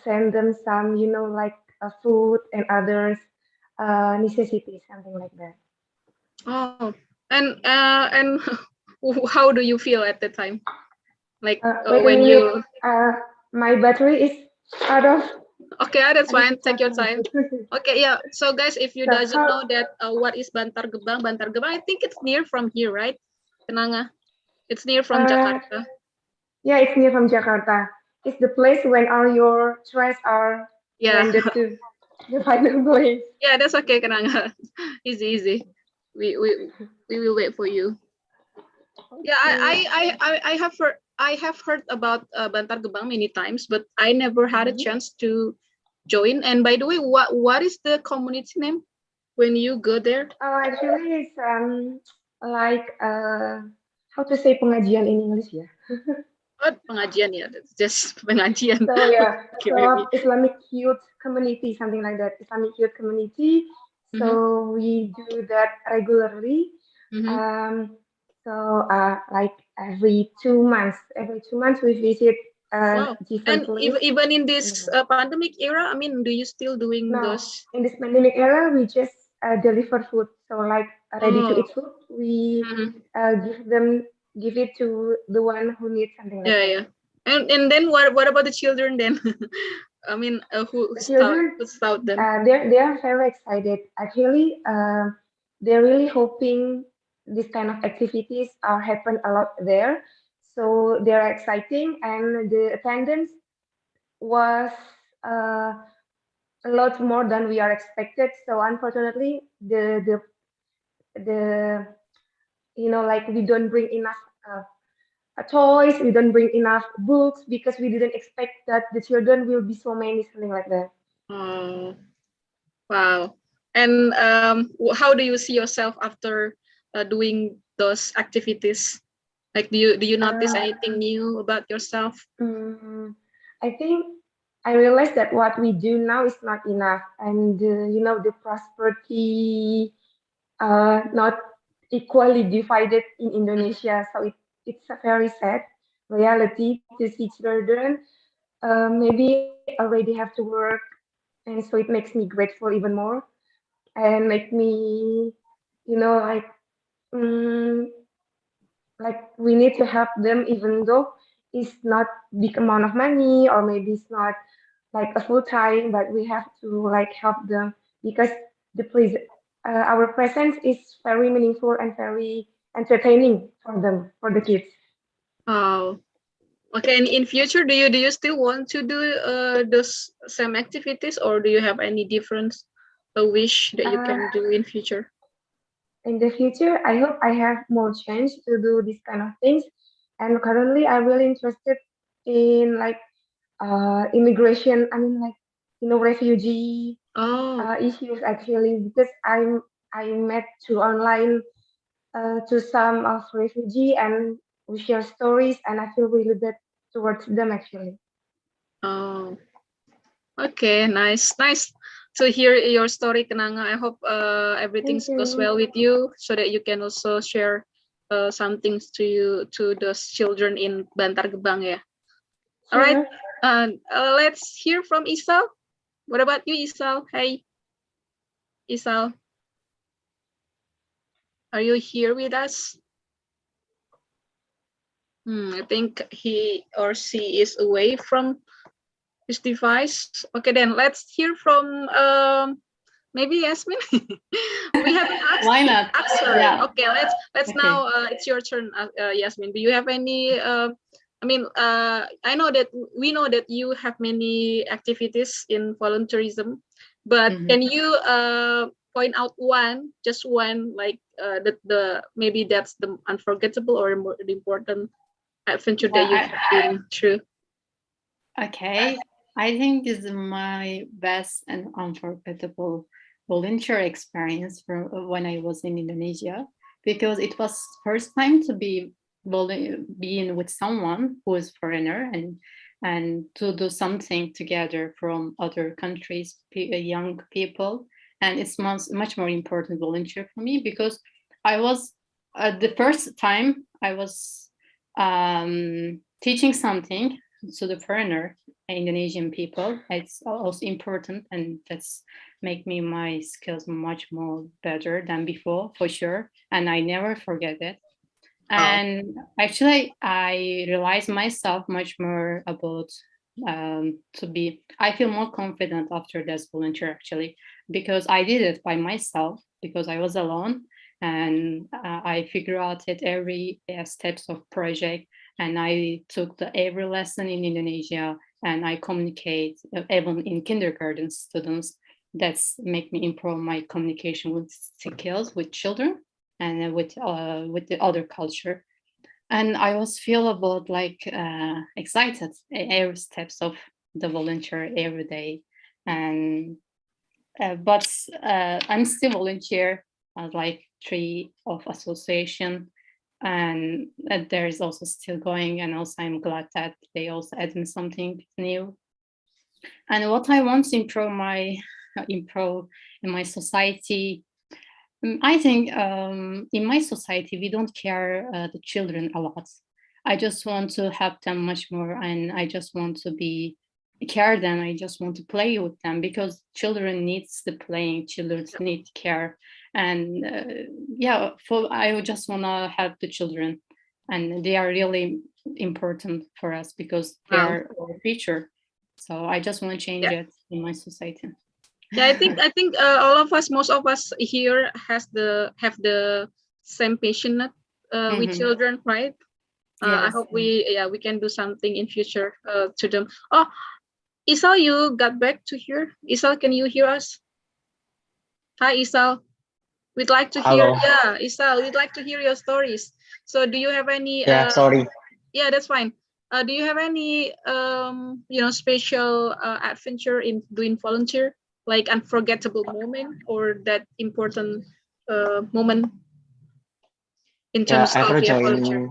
send them some, like food and others necessities, something like that. Oh, and how do you feel at the time? Like wait when a minute, you my battery is out of. Okay, that's fine. Take your time. Okay, yeah. So guys, if you doesn't know that what is Bantar Gebang, I think it's near from here, right? Kenanga. It's near from Jakarta. Yeah, it's near from Jakarta. It's the place when all your stress are landed to the final place. Yeah, that's okay, Kenanga. Easy. We will wait for you. Yeah, I have heard about Bantar Gebang many times, but I never had a chance to join. And by the way, what is the community name when you go there? Actually, it's like how to say pengajian in English, yeah. Pengajian, yeah, that's just pengajian. So yeah, okay, so Islamic youth community, something like that. Islamic youth community. So we do that regularly. So like every 2 months, we visit different place. And even in this pandemic era, I mean, do you still doing those? In this pandemic era, we just deliver food. So like ready to eat food, we give it to the one who needs something like that. Yeah. And then what about the children then? I mean, who stout them? They are very excited. Actually, they're really hoping this kind of activities are happen a lot there. So they're exciting, and the attendance was a lot more than we are expected. So unfortunately, the like we don't bring enough toys, we don't bring enough books because we didn't expect that the children will be so many, something like that. Oh, wow. And how do you see yourself after doing those activities? Like, do you notice anything new about yourself? I think I realized that what we do now is not enough, and the prosperity not equally divided in Indonesia. So it's a very sad reality to see children maybe already have to work, and so it makes me grateful even more, and make me like we need to help them, even though it's not big amount of money, or maybe it's not like a full time, but we have to like help them because our presence is very meaningful and very entertaining for them, for the kids. Oh, okay. And in future, do you still want to do those same activities, or do you have any different wish that you can do in future? In the future, I hope I have more chance to do this kind of things. And currently, I'm really interested in like immigration. I mean, like refugee issues actually, because I met to online to some of refugee, and we share stories, and I feel really good towards them actually. Oh, okay, nice to hear your story, Kenanga. I hope everything goes well with you, so that you can also share some things to those children in Bantar Gebang, yeah. All right, let's hear from Isal. What about you, Isal? Hey, Isal. Are you here with us? I think he or she is away from his device. Okay, then let's hear from maybe Yasemin. We haven't asked. Why not? Asked her. Yeah. Okay, let's Okay. now. It's your turn, Yasemin. Do you have any? I mean, I know that we know that you have many activities in volunteerism, but can you point out just one, like the maybe that's the unforgettable or more important adventure that you have been through? Okay, I think this is my best and unforgettable volunteer experience from when I was in Indonesia, because it was first time to being with someone who is foreigner and to do something together from other countries, young people, and it's much more important volunteer for me because I was the first time I was teaching something to the foreigner Indonesian people. It's also important, and that's make me my skills much more better than before for sure, and I never forget it. And actually I realized myself much more about I feel more confident after this volunteer actually, because I did it by myself because I was alone, and I figure out it every steps of project, and I took every lesson in Indonesia, and I communicate even in kindergarten students. That's make me improve my communication with skills with children and with the other culture. And I was feel about like excited every steps of the volunteer every day. And but I'm still volunteer like 3 of association, and there is also still going, and also I'm glad that they also add me something new. And what I want to improve in my society, I think in my society we don't care the children a lot. I just want to help them much more, and I just want to care them. I just want to play with them because children needs the playing, children need care, and I just want to help the children, and they are really important for us because they are our future. So I just want to change it in my society. Yeah, I think all of us, most of us here have the same passion with children, right? I hope we can do something in future to them. Oh, Isal, you got back to here. Isal, can you hear us? Hi, Isal. We'd like to hear. Hello. Yeah, Isal, we'd like to hear your stories. So, do you have any? Yeah, sorry. Yeah, that's fine. Do you have any special adventure in doing volunteer, like unforgettable moment or that important moment in Yeah, terms of volunteer?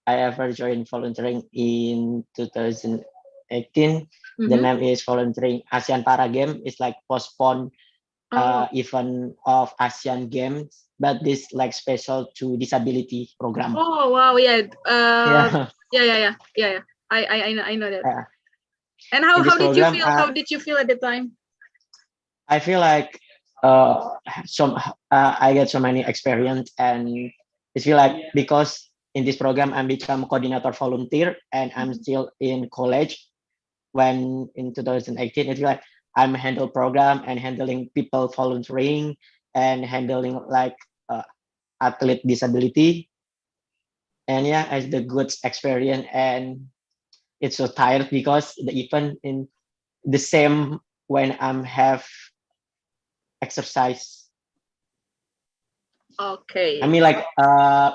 I ever joined volunteering in 2018. The Mhm. name is volunteering ASEAN Para Game. It's like postponed event of ASEAN Games, but this like special to disability program. Oh wow, yeah. Yeah. Yeah. I know that. Yeah. And In this how did you program, feel? How did you feel at the time? I feel like I get so many experience, and it's feel like because in this program I'm become coordinator volunteer and I'm still in college. When in 2018, it's like I'm handle program and handling people volunteering and handling like athlete disability. And yeah, it's the good experience, and it's so tired because the event in the same when I'm have exercise. Okay. I mean like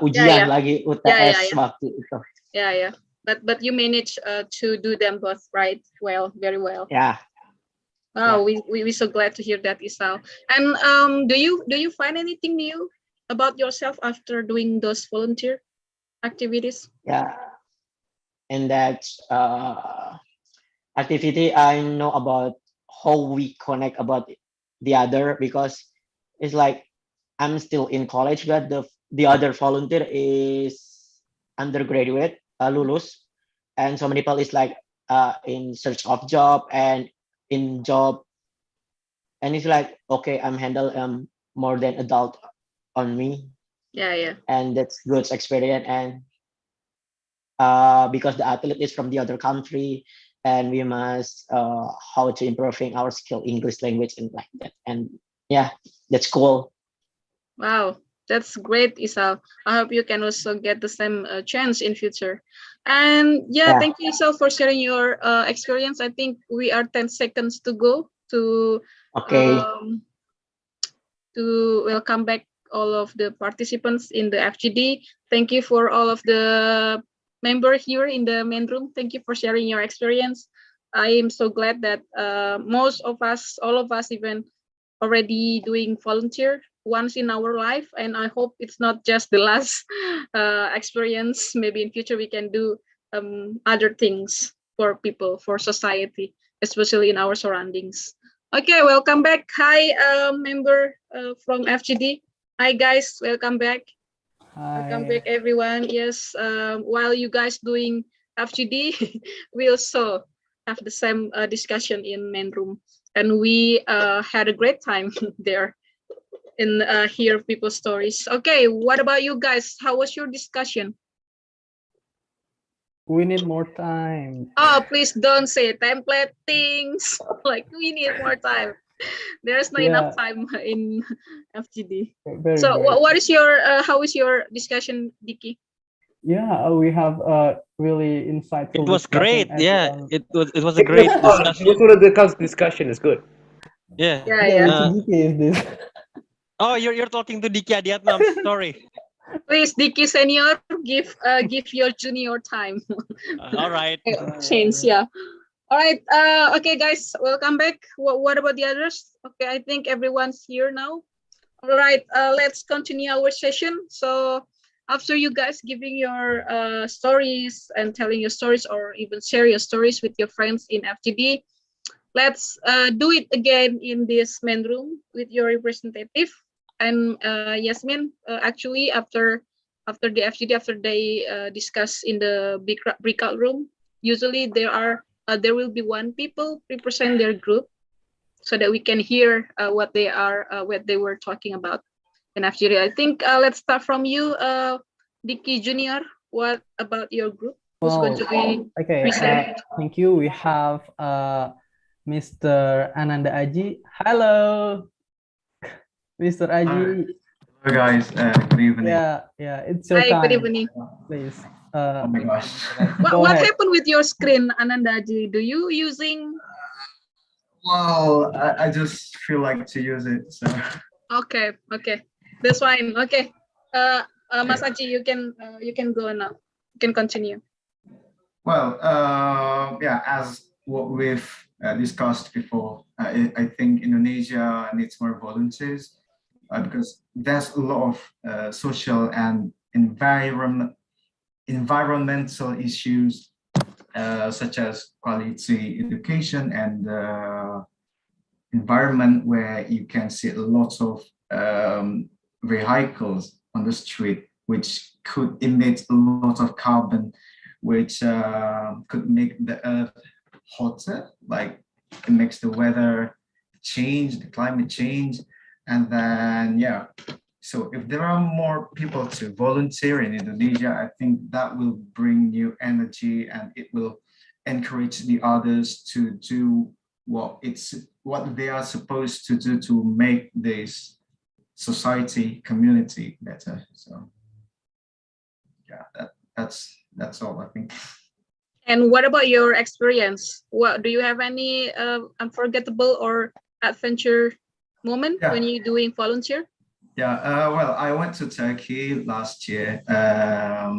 ujian lagi UTS waktu itu. Yeah. But you managed to do them both right well, very well. Yeah. Oh, we so glad to hear that, Isal. And do you find anything new about yourself after doing those volunteer activities? Yeah. And that activity, I know about how we connect about the other, because it's like I'm still in college, but the other volunteer is undergraduate, lulus, and so many people is like in search of job and in job, and it's like okay, I'm handle more than adult on me. Yeah. And that's good experience. And because the athlete is from the other country, and we must how to improving our skill English language and like that. And yeah, that's cool. Wow, that's great, Isal. I hope you can also get the same chance in future. And yeah, thank you, Isal, for sharing your experience. I think we are 10 seconds to go to welcome back all of the participants in the FGD. Thank you for all of the members here in the main room. Thank you for sharing your experience. I am so glad that most of us, all of us even already doing volunteer once in our life. And I hope it's not just the last experience. Maybe in future we can do other things for people, for society, especially in our surroundings. Okay, welcome back. Hi, member from FGD. Hi, guys. Welcome back. Hi. Welcome back, everyone. Yes, while you guys doing FGD, we also have the same discussion in main room, and we had a great time there and hear people's stories. Okay, what about you guys? How was your discussion? We need more time. Oh, please don't say template things. Like, we need more time. There's not enough time in FGD. So what is your how is your discussion, Dicky? Yeah, we have a really insightful. It was great. Yeah, it was a great discussion. Most of the discussion is good. Yeah. Which Dicky is this? Oh, you're talking to Dicky Adiatna. I'm sorry. Please, Dicky Senior, give your junior time. All right. Change, yeah. All right. Okay, guys, welcome back. What about the others? Okay, I think everyone's here now. All right. Let's continue our session. So after you guys giving your stories and telling your stories, or even share your stories with your friends in FGD, let's do it again in this main room with your representative. And Yasemin, actually, after the FGD, after they discuss in the big breakout room, usually there will be one people represent their group, so that we can hear what they were talking about in FGD. I think let's start from you, Dicky Junior. What about your group? Who's going to be present? Thank you. We have Mr. Ananda Aji. Hello, Mr. Aji. Hello guys, good evening. Yeah, it's your time. Hi, good evening. Please. Oh my gosh. What happened with your screen, Ananda Aji? Do you using? Well, I just feel like to use it, so. Okay, that's fine. Okay, Mas Aji, you can go now. You can continue. Well, yeah, as what we've discussed before, I think Indonesia needs more volunteers because there's a lot of social and environmental issues such as quality education and environment where you can see lots of vehicles on the street which could emit a lot of carbon, which could make the earth hotter, like it makes the weather change, the climate change. And then, yeah, so if there are more people to volunteer in Indonesia, I think that will bring new energy and it will encourage the others to do what they are supposed to do to make this society, community better. So yeah, that's all I think. And what about your experience? What do you have any unforgettable or adventure moment when you're doing volunteer? Yeah, well, I went to Turkey last year. I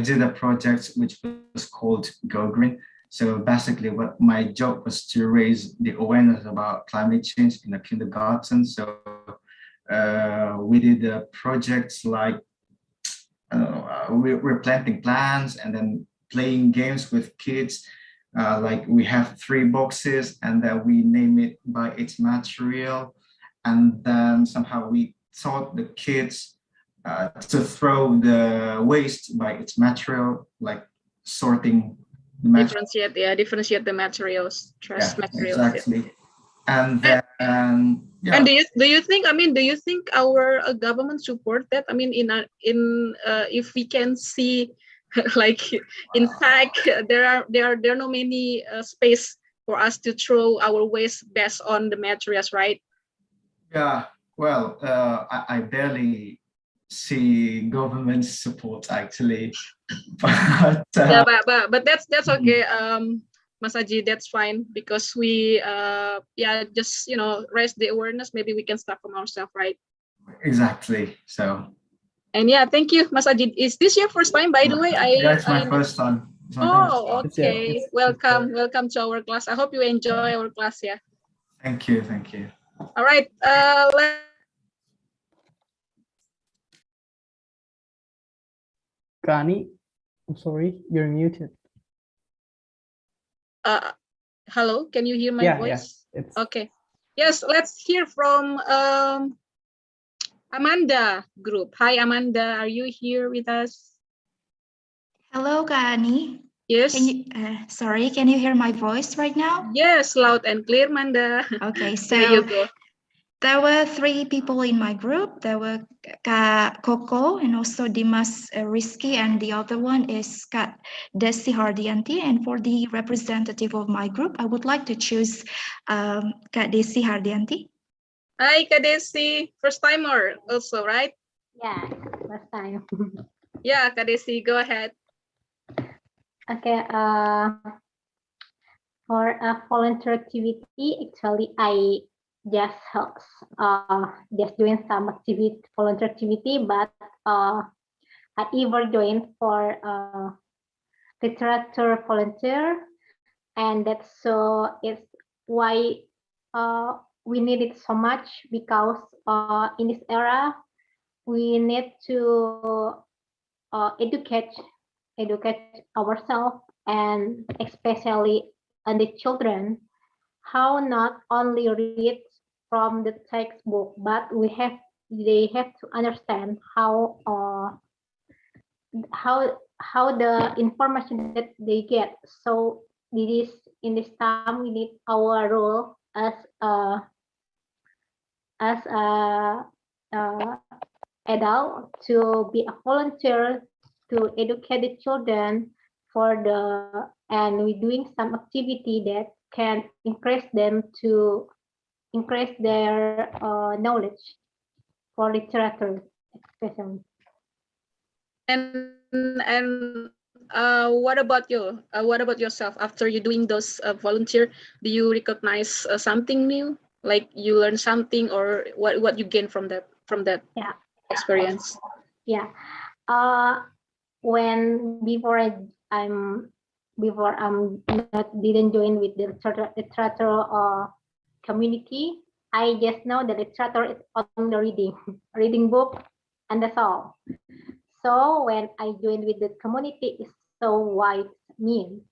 did a project which was called Go Green. So basically what my job was to raise the awareness about climate change in the kindergarten. So we did projects like, we're planting plants and then playing games with kids. Like we have 3 boxes and then we name it by its material. And then somehow we taught the kids to throw the waste by its material, like sorting the differentiate the materials, trash materials. Exactly. And then yeah. And do you think? I mean, do you think our government support that? I mean, if we can see, like in fact, there are no many space for us to throw our waste based on the materials, right? Yeah. Well, I barely see government support actually, but Yeah, but that's okay. Mas Aji, that's fine because we just raise the awareness. Maybe we can start from ourselves, right? exactly. So. And yeah, thank you, Mas Aji. Is this your first time, by the way? Yeah, it's my first time. Oh, okay. Welcome to our class. I hope you enjoy our class. Yeah. Thank you. Thank you. All right. Kani, I'm sorry, you're muted. Hello, can you hear my voice? Yeah, okay. Yes, let's hear from Amanda Group. Hi, Amanda. Are you here with us? Hello, Kani. Yes. Sorry, can you hear my voice right now? Yes, loud and clear, Amanda. Okay, so there you go. There were 3 people in my group. There were Kak Koko and also Dimas Rizky, and the other one is Kak Desi Hardianti. And for the representative of my group, I would like to choose Kak Desi Hardianti. Hi, Kak Desi. First timer also, right? Yeah, first time. Yeah, Kak Desi, go ahead. Okay. For a volunteer activity, actually, I just doing some volunteer activity, but I ever joined for literature volunteer, and that's it's why we need it so much, because in this era we need to educate ourselves, and especially the children, how not only read from the textbook, but they have to understand how the information that they get. So in this time we need our role as adult to be a volunteer to educate the children and we're doing some activity that can encourage them to increase their knowledge for literature, especially. And what about you? What about yourself? After you doing those volunteer, do you recognize something new? Like you learn something, or what you gain from that experience? Yeah. When before I'm didn't join with the literature community, I just know that literature is only reading book, and that's all. So when I joined with the community, it's so wide mean.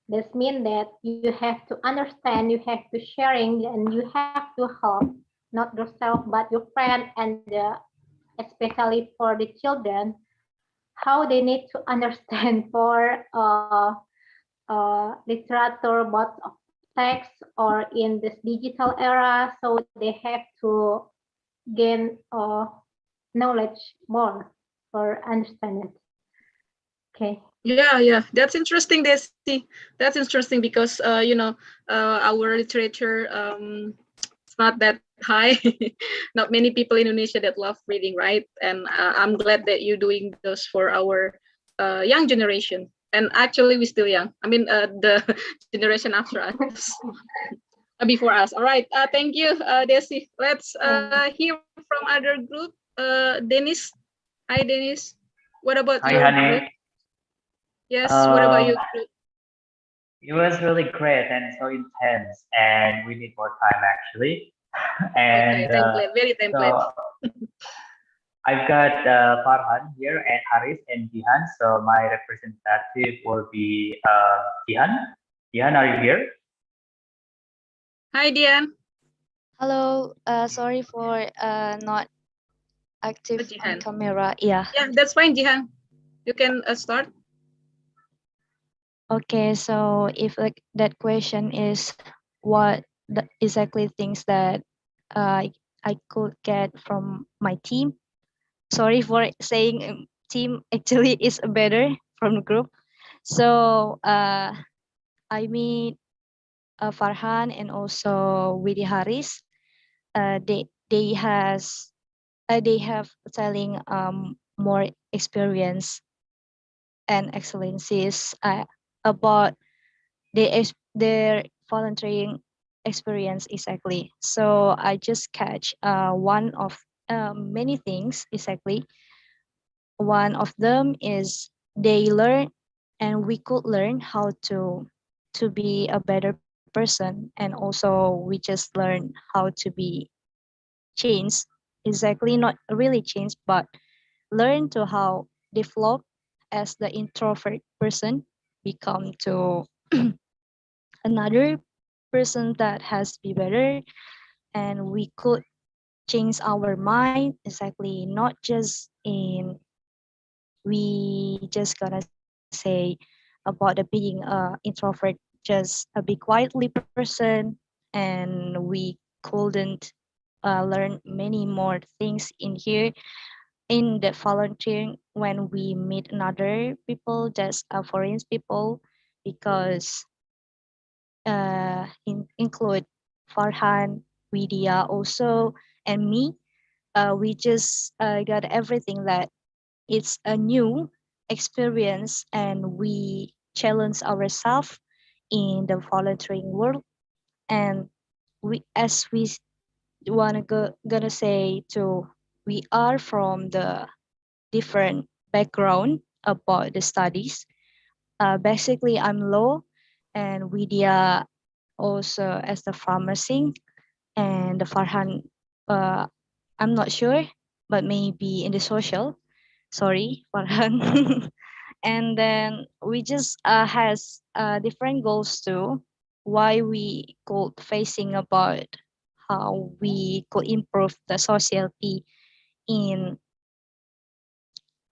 This means that you have to understand, you have to sharing, and you have to help not yourself but your friend, and especially for the children, how they need to understand for literature, both of text or in this digital era. So they have to gain knowledge more for understand it. Okay. Yeah, that's interesting, Desi. That's interesting because our literature it's not that high. Not many people in Indonesia that love reading, right? And I'm glad that you're doing those for our young generation. And actually, we're still young. I mean, the generation after us, before us. All right. Thank you, Desi. Let's hear from other group. Dennis. Hi, Dennis. What about Hi, your honey. group? Yes. What about your group? It was really great and so intense, and we need more time actually. And okay, template, very template. So I've got Farhan here, and Haris and Jihan. So my representative will be Jihan. Jihan, are you here? Hi, Dian. Hello. Sorry for not active on camera. Yeah. Yeah, that's fine, Jihan. You can start. Okay, so if like that question is what the exactly things that I could get from my team. Sorry for saying team actually is better from the group. So I meet Farhan and also Widi Haris. They have telling more experience and excellencies about their volunteering experience exactly. So I just catch one of many things exactly. One of them is they learn and we could learn how to be a better person, and also we just learn how to be changed exactly, not really changed, but learn to how develop as the introvert person become to another person that has to be better, and we could change our mind exactly, not just in we just gonna say about the being introvert, just a be quietly person, and we couldn't learn many more things in here in the volunteering when we meet another people, just foreign people, because include Farhan, Widya also, and me. We just got everything that it's a new experience, and we challenge ourselves in the volunteering world. And we, as we wanna gonna say to, we are from the different background about the studies. Basically, I'm law, and Widya also as the pharmacy, and the Farhan, uh, I'm not sure, but maybe in the social. Sorry, Farhan. And then we just has different goals too. Why we could facing about how we could improve the society in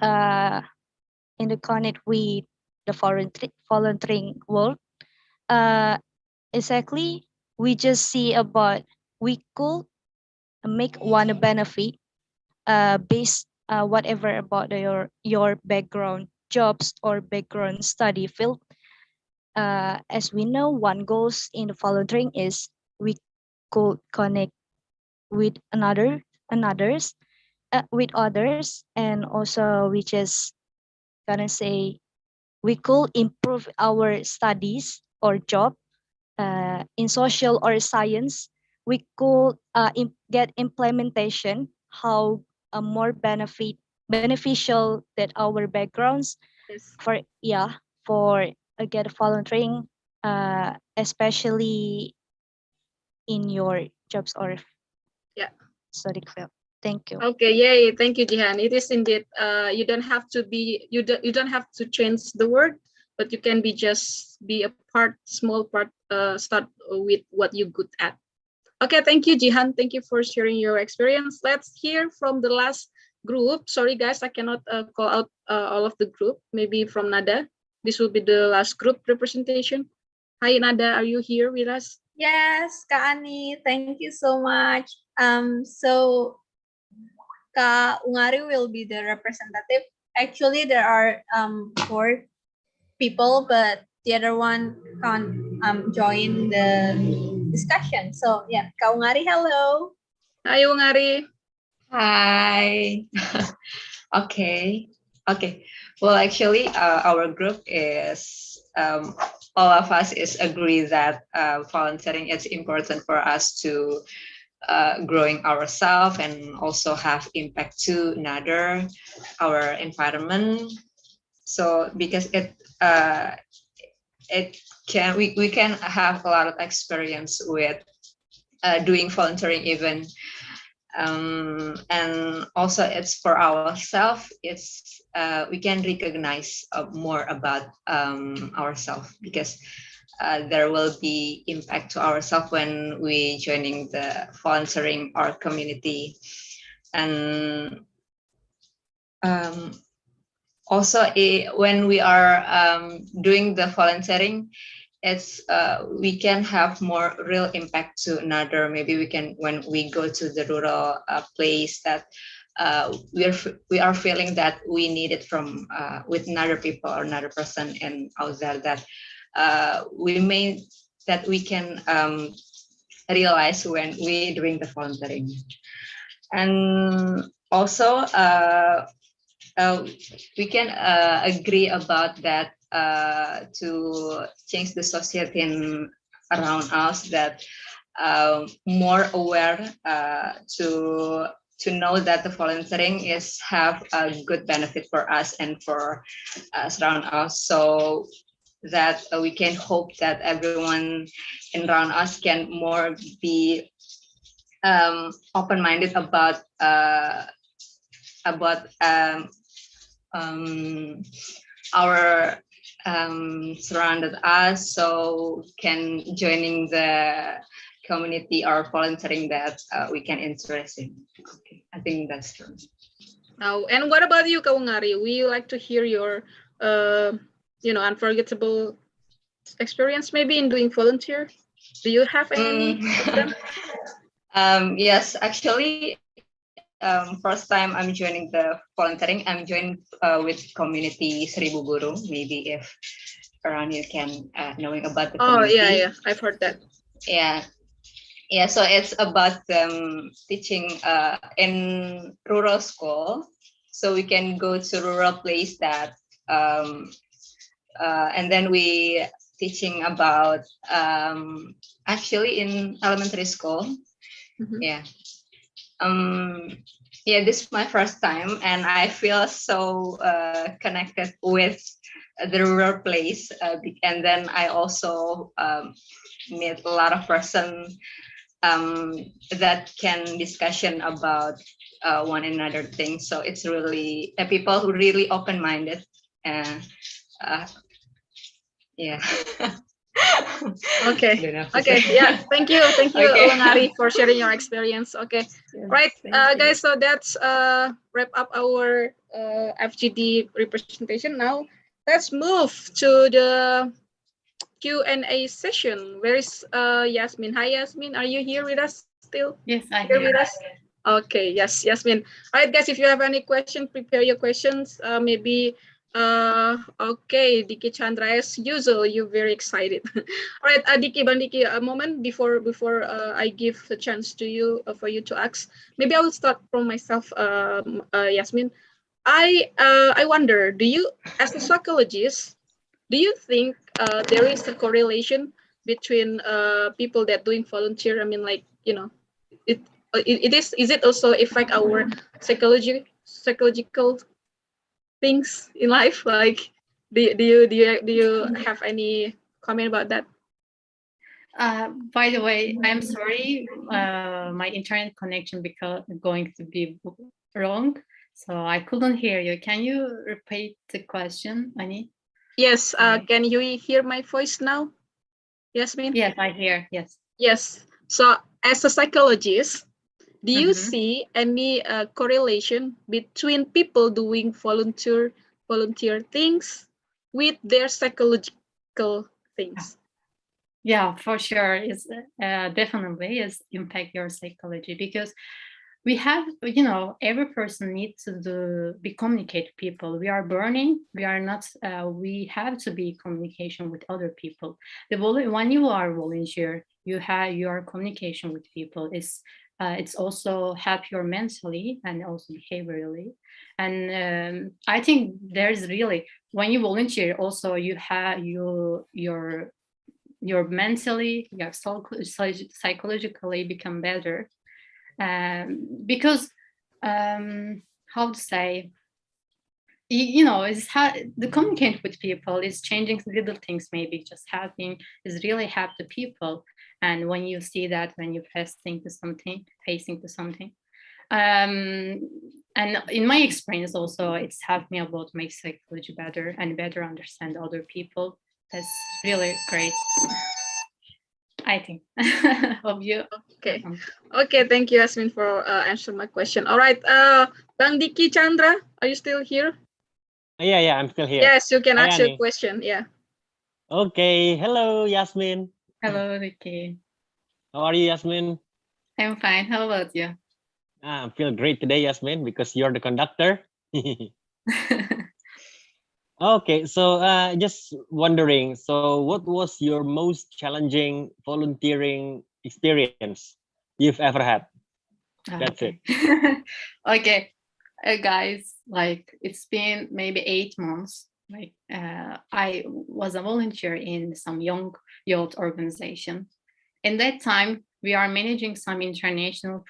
uh, in the connect with the volunteering world. Uh, exactly, we just see about we could make one benefit based whatever about your background jobs or background study field. As we know, one goals in the volunteering is we could connect with another with others, and also we just gonna say we could improve our studies or job in social or science. We could get implementation how more beneficial that our backgrounds Yes. for get volunteering, especially in your jobs or Yeah. study field. Thank you. Okay, yay, thank you, Jihan. It is indeed, you don't have to be, you don't have to change the word, but you can be just be a part, small part, start with what you're good at. Okay, thank you, Jihan. Thank you for sharing your experience. Let's hear from the last group. Sorry, guys, I cannot call out all of the group. Maybe from Nada. This will be the last group representation. Hi, Nada, are you here with us? Yes, Kak Ani, thank you so much. So Kak Ungari will be the representative. Actually, there are 4 people, but the other one can't join the discussion. So yeah, Kak Ungari, hello. Hi, Ungari. Hi. Okay. Well, actually, our group is all of us is agree that volunteering is important for us to growing ourselves and also have impact to another our environment. So because it can we can have a lot of experience with doing volunteering even. And also it's for ourselves, it's we can recognize more about ourselves, because there will be impact to ourselves when we joining the volunteering our community. And also when we are doing the volunteering, it's we can have more real impact to another. Maybe we can, when we go to the rural place, that we are feeling that we need it from with another people or another person and out there, that we can realize when we doing the volunteering. And also we can agree about that, to change the society around us, that more aware to know that the volunteering is have a good benefit for us and for around us, so that we can hope that everyone around us can more be open-minded about our surrounded us, so can joining the community or volunteering that we can interest in. Okay, I think that's true. Now, and what about you, Kaungari? We like to hear your, unforgettable experience maybe in doing volunteer. Do you have any of them? Yes, actually, first time I'm joining the volunteering, I'm joining with community Seribu Guru. Maybe if around you can knowing about the community. Oh yeah, I've heard that. Yeah, so it's about teaching in rural school, so we can go to rural place that and then we teaching about actually in elementary school. Yeah. Yeah, this is my first time, and I feel so connected with the rural place, and then I also meet a lot of person that can discussion about one another thing. So it's really people who really open-minded, and yeah. Okay. Yeah. Thank you, Kaungari, for sharing your experience. Okay. Right, guys. So that's wrap up our FGD representation. Now let's move to the Q&A session. Where is Yasemin? Hi, Yasemin. Are you here with us still? Yes, I'm here here. with us. Okay. Yes, Yasemin. All right, guys. If you have any questions, prepare your questions. Maybe. Okay, Diki Chandra, as usual, you're very excited. All right, Diki, Bandiki, a moment before I give the chance to you for you to ask. Maybe I will start from myself, Yasemin. I wonder, do you, as a psychologist, do you think there is a correlation between people that doing volunteer? I mean, like, it is it also affect our psychological things in life? Like, do you have any comment about that? By the way, I'm sorry, my internet connection because going to be wrong, so I couldn't hear you. Can you repeat the question, Ani? Yes. Can you hear my voice now, Yasemin? Yes, I hear. Yes. Yes. So, as a psychologist, do you see any correlation between people doing volunteer things with their psychological things? Yeah, for sure. It's definitely is impact your psychology, because we have, every person needs to be communicate people. We are burning. We are not. We have to be communication with other people. When you are volunteer, you have your communication with people. It's also help your mentally and also behaviorally. And I think there's really, when you volunteer, also you have your mentally, your psychologically become better, because how to say, is how the communicate with people is changing little things, maybe just helping is really help the people. And when you see that, when you're facing to something, and in my experience also, it's helped me about make psychology better and better understand other people. That's really great, I think. Of you. Okay, thank you, Yasemin, for answering my question. All right, Bang Diki Chandra, are you still here? Yeah, I'm still here. Yes, you can Hi, ask your Ani. question. Yeah. Okay, hello, Yasmin. Hello, Ricky. How are you, Yasmin? I'm fine. How about you? I feel great today, Yasmin, because you're the conductor. Okay, so just wondering, so what was your most challenging volunteering experience you've ever had? That's it. Okay, guys, like it's been maybe 8 months. Like I was a volunteer in some young youth organization. In that time, we are managing some international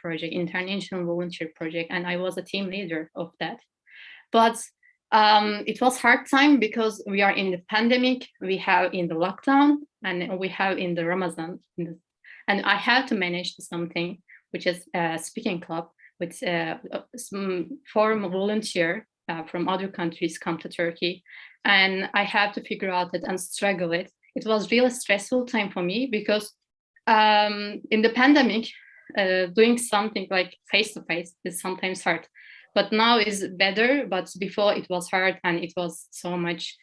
volunteer project, and I was a team leader of that. But it was hard time because we are in the pandemic, we have in the lockdown, and we have in the Ramadan, and I have to manage something which is a speaking club with some foreign volunteer from other countries come to Turkey, and I have to figure out it and struggle it. It was really stressful time for me because in the pandemic, doing something like face to face is sometimes hard. But now is better, but before it was hard and it was so much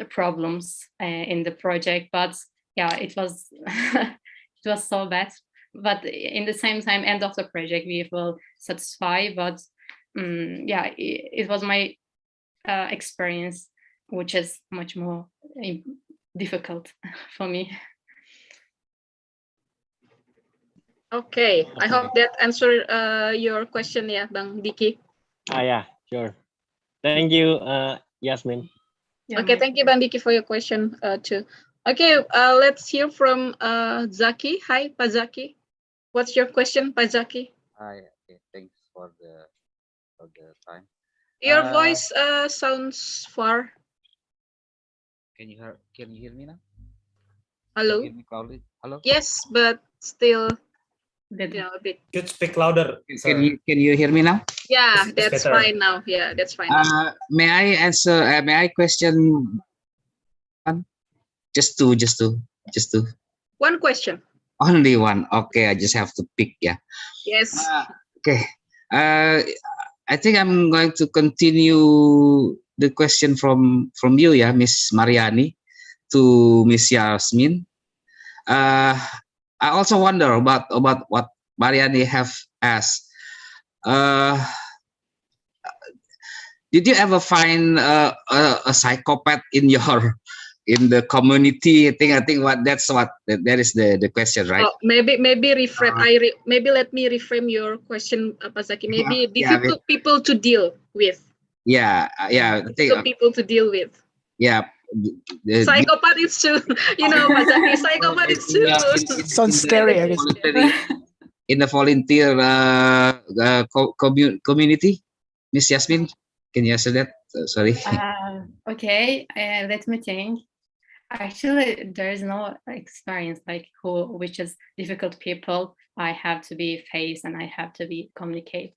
problems in the project. But yeah, it was it was so bad. But in the same time, end of the project, we will satisfy. But yeah, it was my experience, which is much more difficult for me. Okay, I hope that answered your question, ya, Bang Diki. Yeah, sure. Thank you, Yasmin. Okay, thank you, Bang Diki, for your question too. Okay, let's hear from Zaki. Hi, Pak Zaki. What's your question, Pak Zaki? Hi, okay, thanks for the time. Your voice sounds far. Can you hear me now? Hello? Can you hear me clearly? Hello? Yes, but still, a bit. Could speak louder. Can you hear me now? Yeah, It's that's better. fine now. Yeah, that's fine. May I answer? May I question? Just two. One question. Only one. Okay, I just have to pick. Yeah. Yes. Okay. I think I'm going to continue the question from you, yeah, Miss Mariani, to Miss Yasmin. I also wonder about what Mariani have asked. Did you ever find a psychopath in the community? I think that is the question, right? Oh, maybe reframe. Maybe let me reframe your question, Pak Zaki. Maybe difficult people to deal with. Yeah. Difficult people to deal with. Yeah. Psychopath is too. Pak Zaki, psychopath is too. Sounds scary, I guess. In the volunteer community, Miss Yasmin, can you answer that? Sorry. Okay, let me think. Actually, there is no experience like which is difficult people I have to be face and I have to be communicate.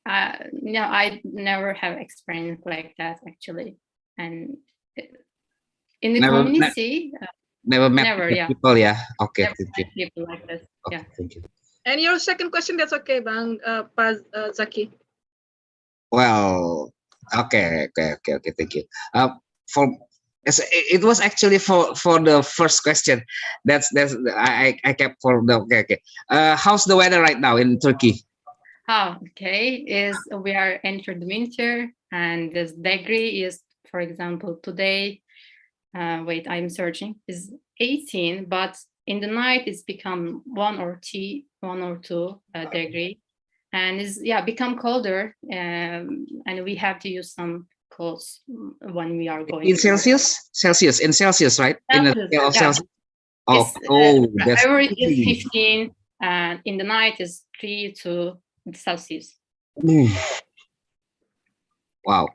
No, I never have experience like that actually, and in the community, never met people, yeah. Okay, never thank you. met people like this. Okay, Yeah. thank you. And your second question, that's okay, Bang Pak Zaki. Well, okay, thank you. It was actually for the first question. That's I kept for the okay. How's the weather right now in Turkey? Oh, okay. We are entered winter, and this degree is, for example, today. Wait, I'm searching. Is 18, but in the night it's become 1 or 2 degree, and is become colder. And we have to use some clothes when we are going In Celsius, right? In the scale of Celsius. Oh, that's average is 15, and in the night is 3 to Celsius. Wow.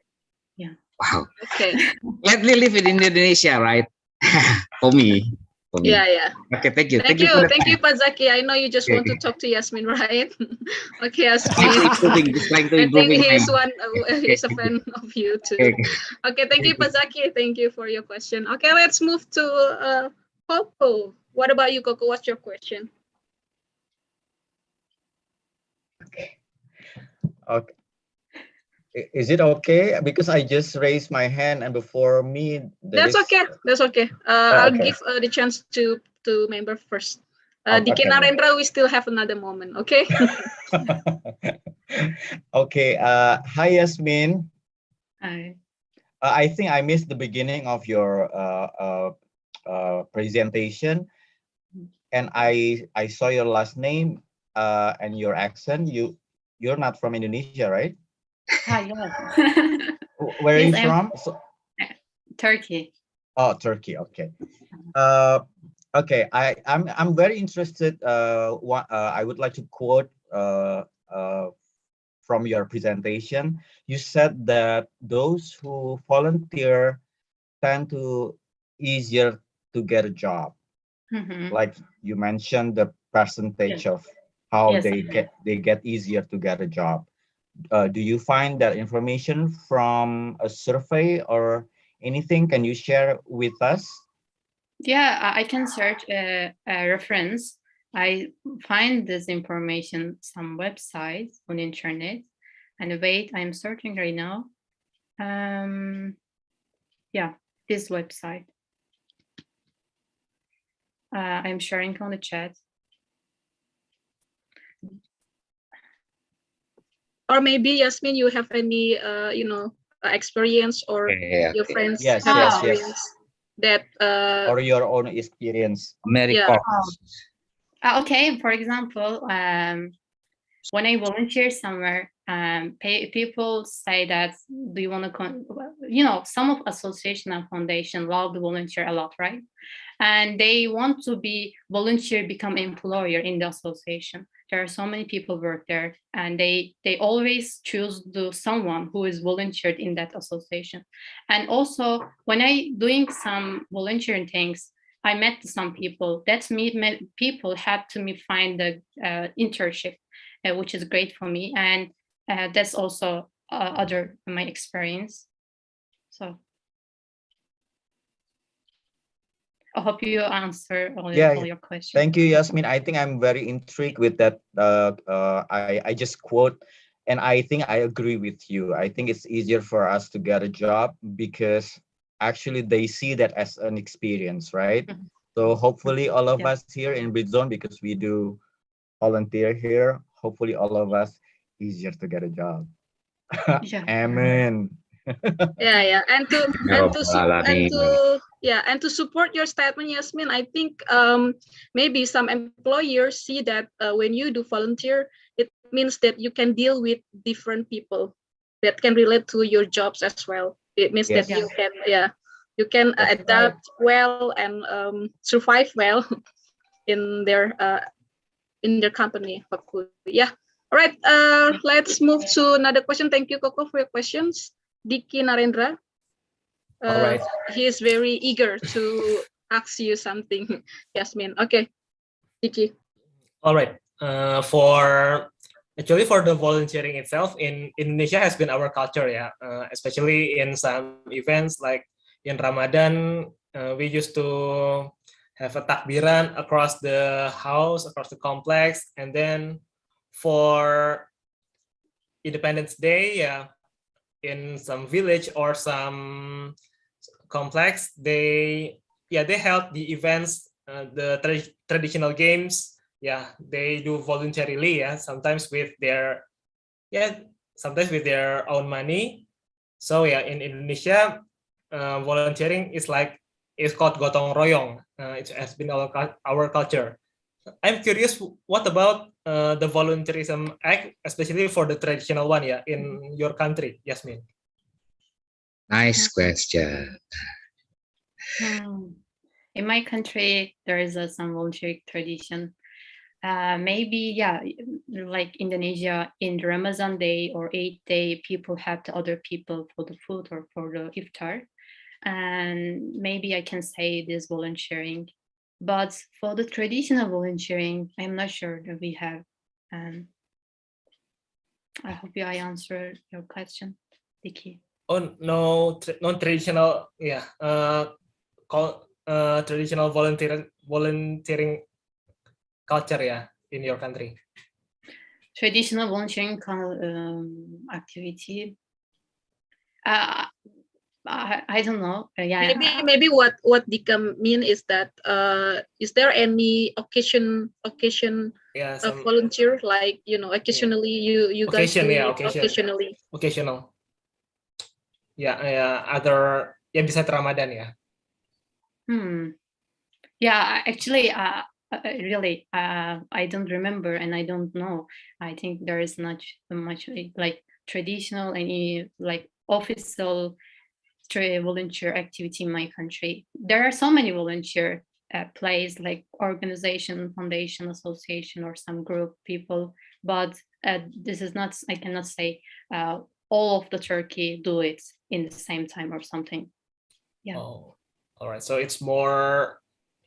Yeah. Wow. Okay. Let me live in Indonesia, right? For me. Yeah. Okay, thank you. Thank you, Pak Zaki. I know you just want to talk to Yasmin, right? Okay, Yasmin. Trying to I improve. think he's a fan of you too. Okay, thank you, Pak Zaki. Thank you for your question. Okay, let's move to Coco. What about you, Coco? What's your question? Okay. Is it okay? Because I just raised my hand, and before me, That's okay. That's okay. I'll okay. give the chance to member first. Okay. Diki Narendra, we still have another moment. Okay. Okay. Hi, Yasmin. Hi. I think I missed the beginning of your presentation, and I saw your last name and your accent. You're not from Indonesia, right? Hi, yes. Where are Yes, you I'm from? Turkey. Oh, Turkey. Okay. Okay. I'm very interested. I would like to quote from your presentation. You said that those who volunteer tend to easier to get a job. Like you mentioned the percentage of how Yes, they get easier to get a job. Do you find that information from a survey or anything? Can you share with us? Yeah, I can search a reference. I find this information some websites on internet. And wait, I'm searching right now. Yeah, this website. I'm sharing on the chat. Or maybe Yasmin, you have any experience, or your friends Yes, have yes, experience yes. that Or your own experience. Yeah. Okay, for example, when I volunteer somewhere, people say that, do you want to, some of association and foundation love to volunteer a lot, right? And they want to be volunteer, become employer in the association. There are so many people work there, and they always choose someone who is volunteered in that association. And also, when I doing some volunteering things, I met some people. People had to me find the internship, which is great for me, and that's also other my experience. So I hope you answer all your questions. Thank you, Yasmin. I think I'm very intrigued with that. I just quote, and I think I agree with you. I think it's easier for us to get a job because actually they see that as an experience, right? So hopefully all of us here in Britzone, because we do volunteer here, hopefully all of us easier to get a job. Amen. Yeah, and to support your statement, Yasmin, I think maybe some employers see that when you do volunteer, it means that you can deal with different people that can relate to your jobs as well. It means that you can adapt well and survive well in their company, hopefully. Yeah. All right. Let's move to another question. Thank you, Coco, for your questions. Diki Narendra. All right. He is very eager to ask you something, Yasmin. Okay, Diki. All right. For the volunteering itself in Indonesia has been our culture, especially in some events like in Ramadan, we used to have a takbiran across the house, across the complex, and then for Independence Day, in some village or some complex, they held the events, the traditional games. They do voluntarily, sometimes with their own money. So in Indonesia, volunteering is called gotong royong. It has been our culture. I'm curious, what about the volunteerism act, especially for the traditional one, in your country, Yasmin? Nice question. In my country, there is some volunteering tradition. Maybe, like Indonesia, in the Ramadan day or Eid day, people help the other people for the food or for the iftar. And maybe I can say this volunteering. But for the traditional volunteering, I'm not sure that we have. I hope I answered your question, Diki. Oh, no, non-traditional, traditional volunteering culture, in your country. Traditional volunteering activity. I don't know. Yeah. Maybe what Dika mean is that is there any occasion Yeah, some volunteer, like occasionally you guys occasion, do yeah, it occasionally. occasional. Yeah, other ya besides Ramadan ya. Yeah, actually, really, I don't remember and I don't know. I think there is not much like traditional any like official volunteer activity in my country. There are so many volunteer plays like organization, foundation, association, or some group people, but this is not, I cannot say all of the Turkey do it in the same time or something. Yeah. Oh, all right. So it's more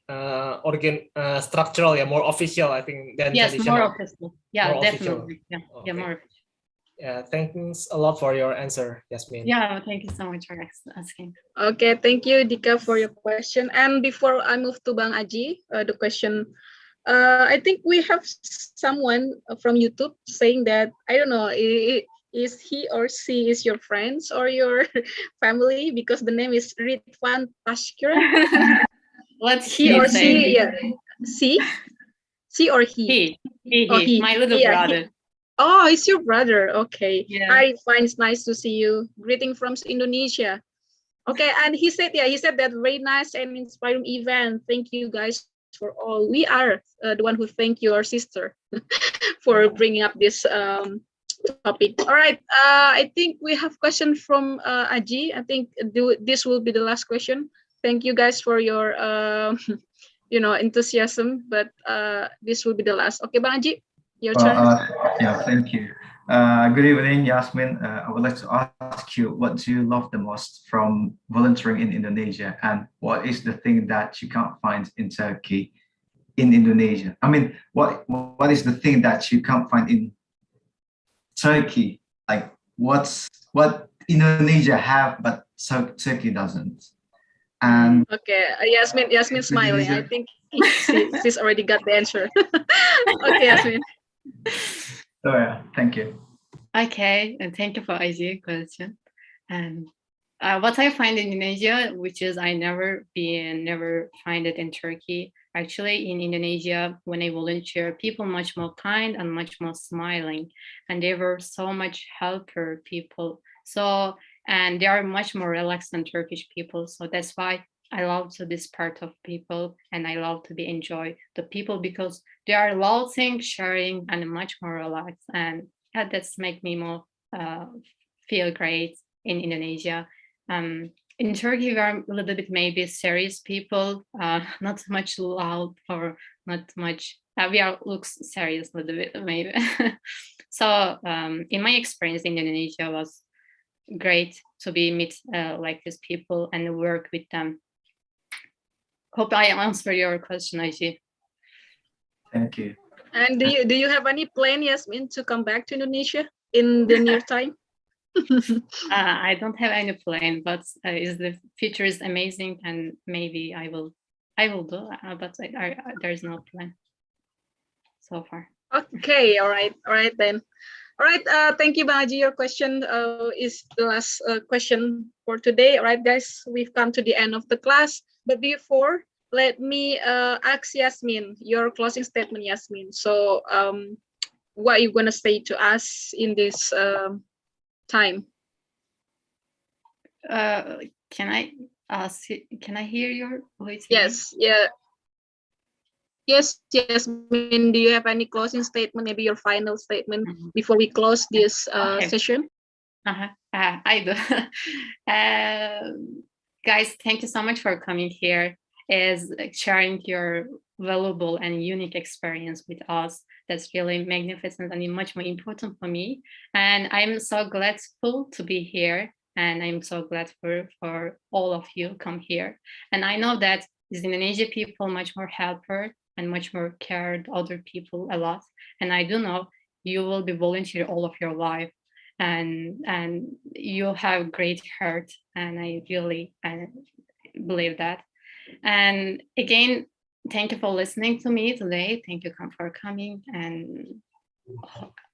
structural, yeah, more official, I think, than yes, traditional. more official. Yeah, more definitely. Official. Yeah, Okay. yeah, more official. Yeah, thanks a lot for your answer, Yasemin. Yeah, thank you so much for asking. Okay, thank you, Dika, for your question. And before I move to Bang Aji, the question, I think we have someone from YouTube saying that, I don't know, is he or she is your friends or your family, because the name is Ridwan Taşkıran. What's he or she? Yeah, she or he? He, my little brother. Oh, it's your brother. Okay. Yeah. Hi, fine. It's nice to see you. Greeting from Indonesia. Okay, and he said that very nice and inspiring event. Thank you guys for all. We are the one who thank your sister for bringing up this topic. All right. I think we have question from Aji. I think this will be the last question. Thank you guys for your enthusiasm, but this will be the last. Okay, Bang Aji. Your turn. Yeah, thank you. Good evening, Yasemin. I would like to ask you, what do you love the most from volunteering in Indonesia, and what is the thing that you can't find in Turkey, in Indonesia? I mean, what is the thing that you can't find in Turkey? Like, what Indonesia have but Turkey doesn't? And okay, Yasemin smiling. I think she's already got the answer. Okay, Yasemin. Oh yeah, thank you. Okay, and thank you for Asia question. And what I find in Indonesia, which is I never find it in Turkey. Actually, in Indonesia, when I volunteer, people much more kind and much more smiling, and they were so much helper people. So, and they are much more relaxed than Turkish people. So that's why I love to this part of people, and I love to be enjoy the people because they are laughing, sharing, and much more relaxed. And that's make me more feel great in Indonesia. In Turkey, we are a little bit maybe serious people, not much loud or not much. We are looks serious a little bit maybe. So in my experience in Indonesia was great to be meet like these people and work with them. Hope I answer your question, Aji. Thank you. And do you have any plan, Yasemin, to come back to Indonesia in the near time? I don't have any plan, but is the future is amazing, and maybe I will do, but there's no plan so far. Okay, all right then. All right, thank you, Baji. Your question is the last question for today. All right, guys, we've come to the end of the class. But before, let me ask Yasemin your closing statement, Yasemin. So, what are you gonna say to us in this time? Can I ask? Can I hear your voice? Yes. Yeah. Yes, Yasemin, do you have any closing statement, maybe your final statement before we close this session? I do. Guys, thank you so much for coming here, is sharing your valuable and unique experience with us. That's really magnificent and much more important for me. And I'm so grateful to be here. And I'm so glad for all of you come here. And I know that these Indonesian people much more helper and much more cared other people a lot. And I do know you will be volunteer all of your life, and you have great heart, and I really believe that. And again, thank you for listening to me today. Thank you for coming, and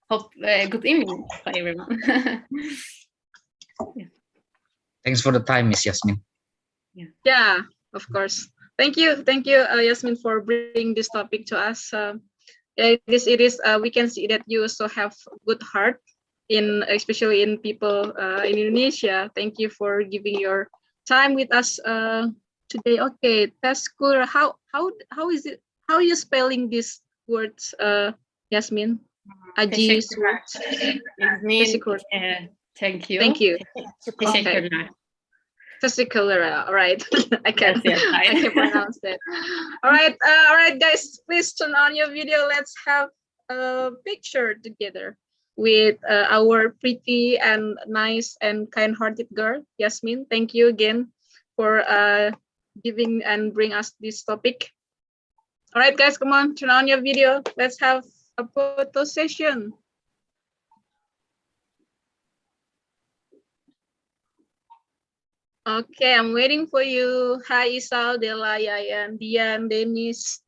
hope good evening for everyone. Yeah. Thanks for the time, Miss Yasmin. Yeah, of course. Thank you, Yasmin, for bringing this topic to us. It is. We can see that you also have good heart especially in people in Indonesia. Thank you for giving your time with us today. Okay, Taşkıran. How is it? How are you spelling these words, Yasmin? Aji. Thank you. Thank you. Teşekkürler. Taşkıran. All right. I can pronounce that. All right, guys. Please turn on your video. Let's have a picture together with our pretty and nice and kind-hearted girl, Yasmin. Thank you again for giving and bring us this topic. All right, guys, come on, turn on your video. Let's have a photo session. Okay, I'm waiting for you. Hi, Isal, Dela, Yayan, Dian, Dennis,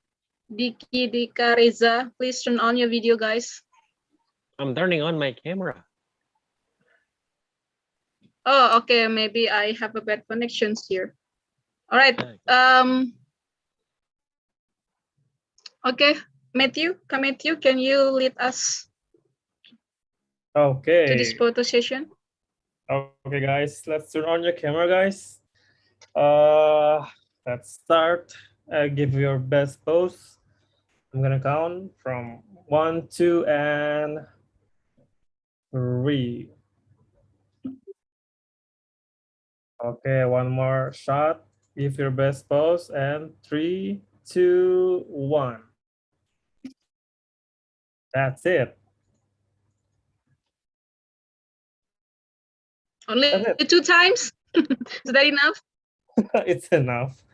Diki, Dika, Reza. Please turn on your video, guys. I'm turning on my camera. Oh, okay. Maybe I have a bad connections here. All right. Okay, Matthew, can you lead us to this Okay. photo session? Okay, guys, let's turn on your camera, guys. Let's start. Give your best pose. I'm gonna count from 1, 2, and 3. Okay, one more shot. Give your best pose, and 3, 2, 1. That's it. Only 2 times? Is that enough? It's enough.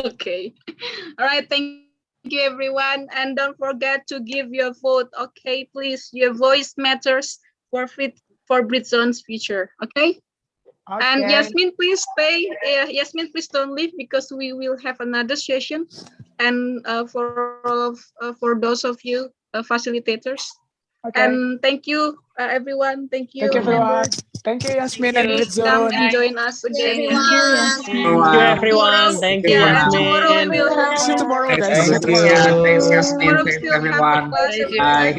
Okay. All right. Thank you, everyone. And don't forget to give your vote. Okay, please. Your voice matters for Britzone's future. Okay? And Yasmin, please stay. Yasmin, please don't leave because we will have another session. And for those of you facilitators. Okay. And thank you, everyone. Thank you, Thank you, everyone. members. Thank you, Yasmin and Please come Britzone. and join us again. Thank you, everyone. Thank you, Yeah, tomorrow we Yasmin. will have See you tomorrow, guys. See you Thanks, tomorrow. Thanks, Yasmin. tomorrow we Thanks, still have the everyone. class. Bye.